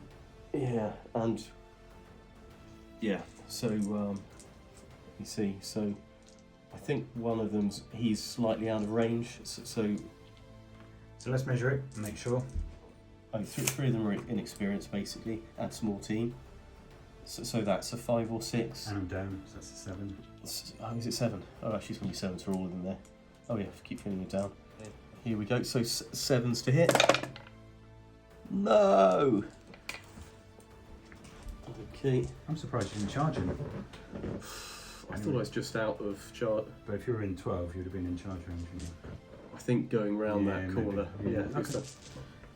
you see, so I think one of them's, he's slightly out of range, so let's measure it and make sure. Three of them are inexperienced, basically, and small team. So that's a 5 or 6. And I'm down, so that's a 7. Oh, is it 7? Oh, actually, it's going to be 7s for all of them there. Oh yeah, keep feeling it down. Here we go. So 7s to hit. No. Okay. I'm surprised you didn't charge him. I thought I was just out of charge. But if you were in 12, you'd have been in charge range. I think going round that corner. Maybe. Yeah. Okay.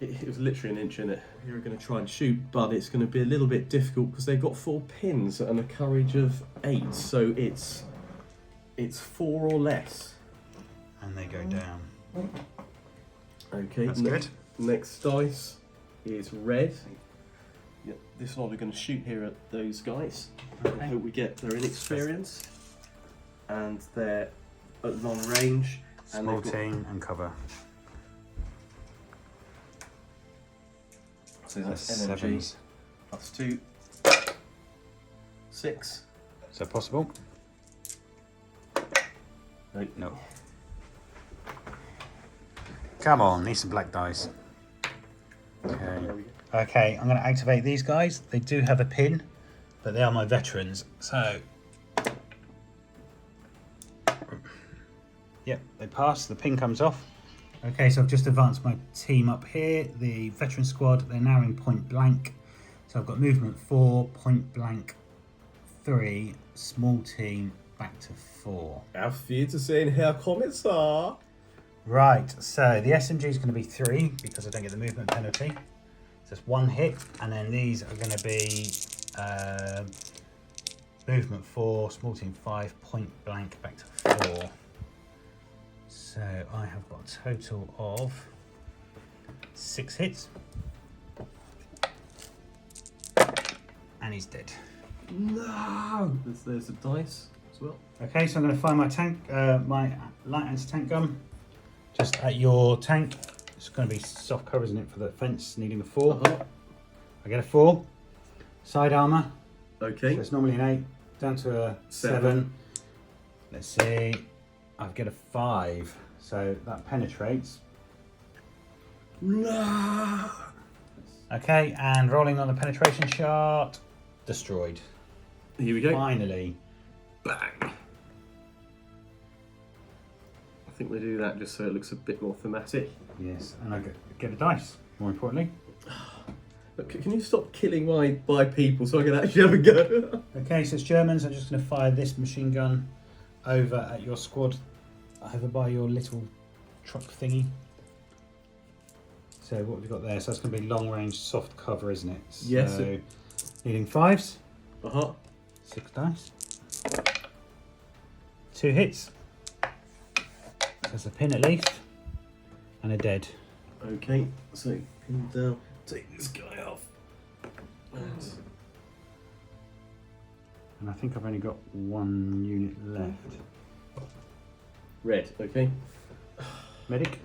It was literally an inch in it. You're going to try and shoot, but it's going to be a little bit difficult because they've got 4 pins and a courage of 8. So it's 4 or less. And they go down. Okay. That's good. Next dice is red. Yeah, this lot are going to shoot here at those guys. Okay. I hope we get their inexperience, and they're at long range. And Small they've got, team and cover. so that's So LMG 7s. plus 2, 6. Is that possible? No. Come on, need some black dice. Okay. There we go. Okay, I'm going to activate these guys. They do have a pin, but they are my veterans. So, yep, they pass. The pin comes off. Okay, so I've just advanced my team up here. The veteran squad, they're now in point blank. So I've got movement 4, point blank 3, small team back to 4. Auf Wiedersehen, Herr Kommissar. Right, so the SMG is going to be 3 because I don't get the movement penalty. So it's 1 hit, and then these are going to be movement 4, small team 5, point blank back to 4. So I have got a total of 6 hits. And he's dead. No! There's the dice as well. Okay, so I'm going to fire my tank, my light anti-tank gun, just at your tank. It's going to be soft cover, isn't it, for the fence, needing a 4. I get a 4. Side armour. Okay. So it's normally an 8, down to a 7. Let's see. I get a 5, so that penetrates. No! Okay, and rolling on the penetration chart, destroyed. Here we go. Finally. Bang! I think we do that just so it looks a bit more thematic. Yes, and I get a dice, more importantly. Look, can you stop killing my people so I can actually have a go? Okay, so it's Germans. I'm just going to fire this machine gun over at your squad, over by your little truck thingy. So what have we got there? So that's going to be long range soft cover, isn't it? Yes. So needing 5s. 6 dice. 2 hits. There's a pin at least. And a dead. Okay, so pin down, take this guy off. And I think I've only got 1 unit left. Red, okay. Medic.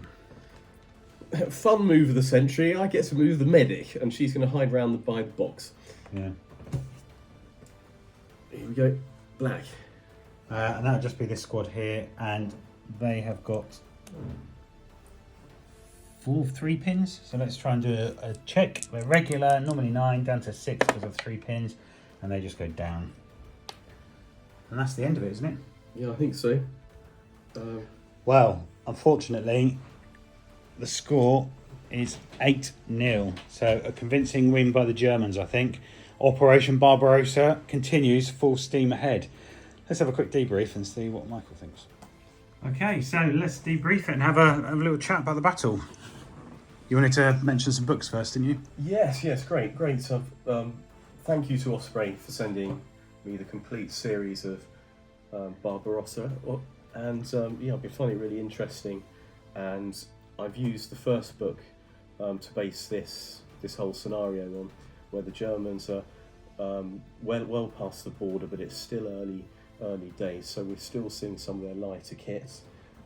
Fun move of the century. I get to move the medic, and she's going to hide around by the box. Yeah. Here we go. Black. And that'll just be this squad here, and they have got 3 pins. So let's try and do a check. They're regular, normally 9, down to 6 because of 3 pins, and they just go down. And that's the end of it, isn't it? Yeah, I think so. Well, unfortunately, the score is 8-0. So a convincing win by the Germans, I think. Operation Barbarossa continues full steam ahead. Let's have a quick debrief and see what Michael thinks. Okay, so let's debrief it and have a little chat about the battle. You wanted to mention some books first, didn't you? Yes, great. So, thank you to Osprey for sending me the complete series of Barbarossa. And yeah, I've been finding it really interesting. And I've used the first book to base this whole scenario on, where the Germans are well past the border, but it's still early days, so we're still seeing some of their lighter kits,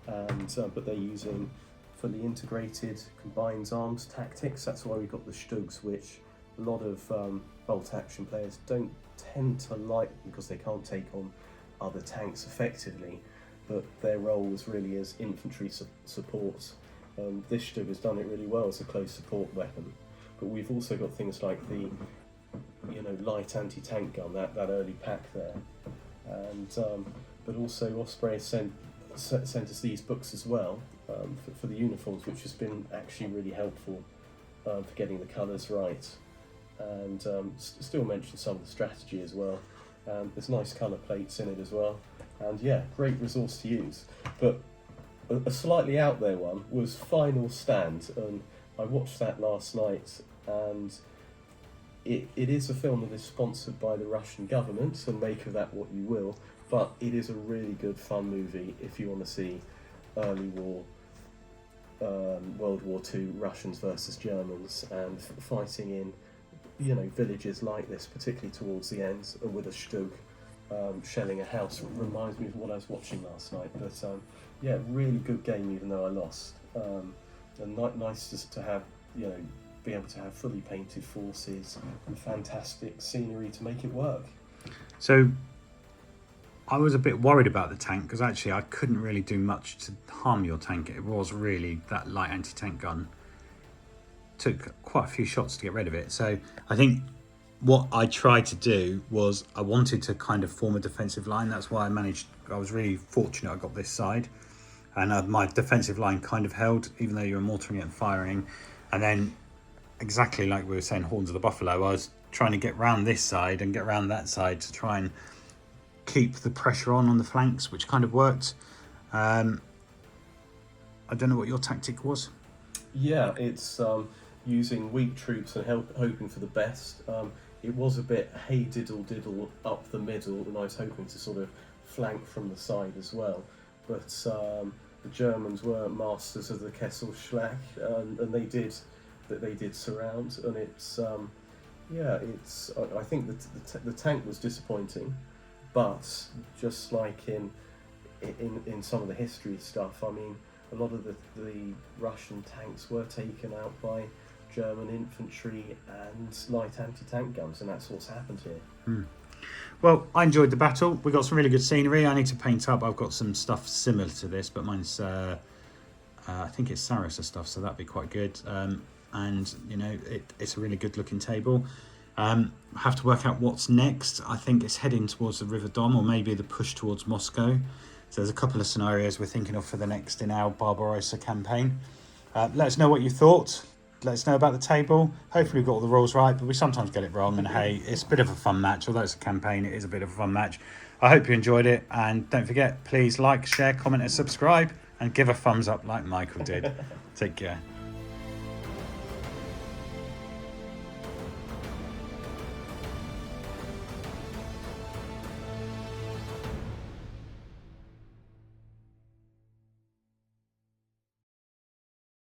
and but they're using fully integrated combined arms tactics. That's why we've got the Stugs, which a lot of bolt action players don't tend to like because they can't take on other tanks effectively, but their role is really as infantry support. This Stug has done it really well as a close support weapon, but we've also got things like the light anti-tank gun, that early pack there, and but also Osprey has sent us these books as well for the uniforms, which has been actually really helpful for getting the colours right, and still mention some of the strategy as well. There's nice colour plates in it as well, and yeah, great resource to use. But a slightly out there one was Final Stand, and I watched that last night, and it is a film that is sponsored by the Russian government, and make of that what you will, but it is a really good fun movie if you want to see early war, World War II Russians versus Germans, and fighting in villages like this, particularly towards the end, and with a Stug shelling a house. Reminds me of what I was watching last night, but yeah, really good game even though I lost, and nice just to have be able to have fully painted forces and fantastic scenery to make it work. So I was a bit worried about the tank because actually I couldn't really do much to harm your tank. It was really that light anti-tank gun. Took quite a few shots to get rid of it. So I think what I tried to do was I wanted to kind of form a defensive line. That's why I was really fortunate I got this side. And my defensive line kind of held, even though you were mortaring it and firing. And then, exactly like we were saying, Horns of the Buffalo, I was trying to get round this side and get round that side to try and keep the pressure on the flanks, which kind of worked. I don't know what your tactic was. Yeah, it's using weak troops and hoping for the best. It was a bit hey diddle diddle up the middle, and I was hoping to sort of flank from the side as well. But the Germans were masters of the Kesselschlag, and they did surround. And it's I think the tank was disappointing, but just like in some of the history stuff, I mean, a lot of the Russian tanks were taken out by German infantry and light anti-tank guns, and that's what's happened here. Well, I enjoyed the battle. We got some really good scenery. I need to paint up. I've got some stuff similar to this, but mine's I think it's Sarasa stuff, so that'd be quite good. And you know, it's a really good looking table. Have to work out what's next. I think it's heading towards the River Don, or maybe the push towards Moscow. So there's a couple of scenarios we're thinking of for the next in our Barbarossa campaign. Let us know what you thought. Let us know about the table. Hopefully we've got all the rules right, but we sometimes get it wrong. And hey, it's a bit of a fun match. Although it's a campaign, it is a bit of a fun match. I hope you enjoyed it. And don't forget, please like, share, comment and subscribe. And give a thumbs up like Michael did. Take care.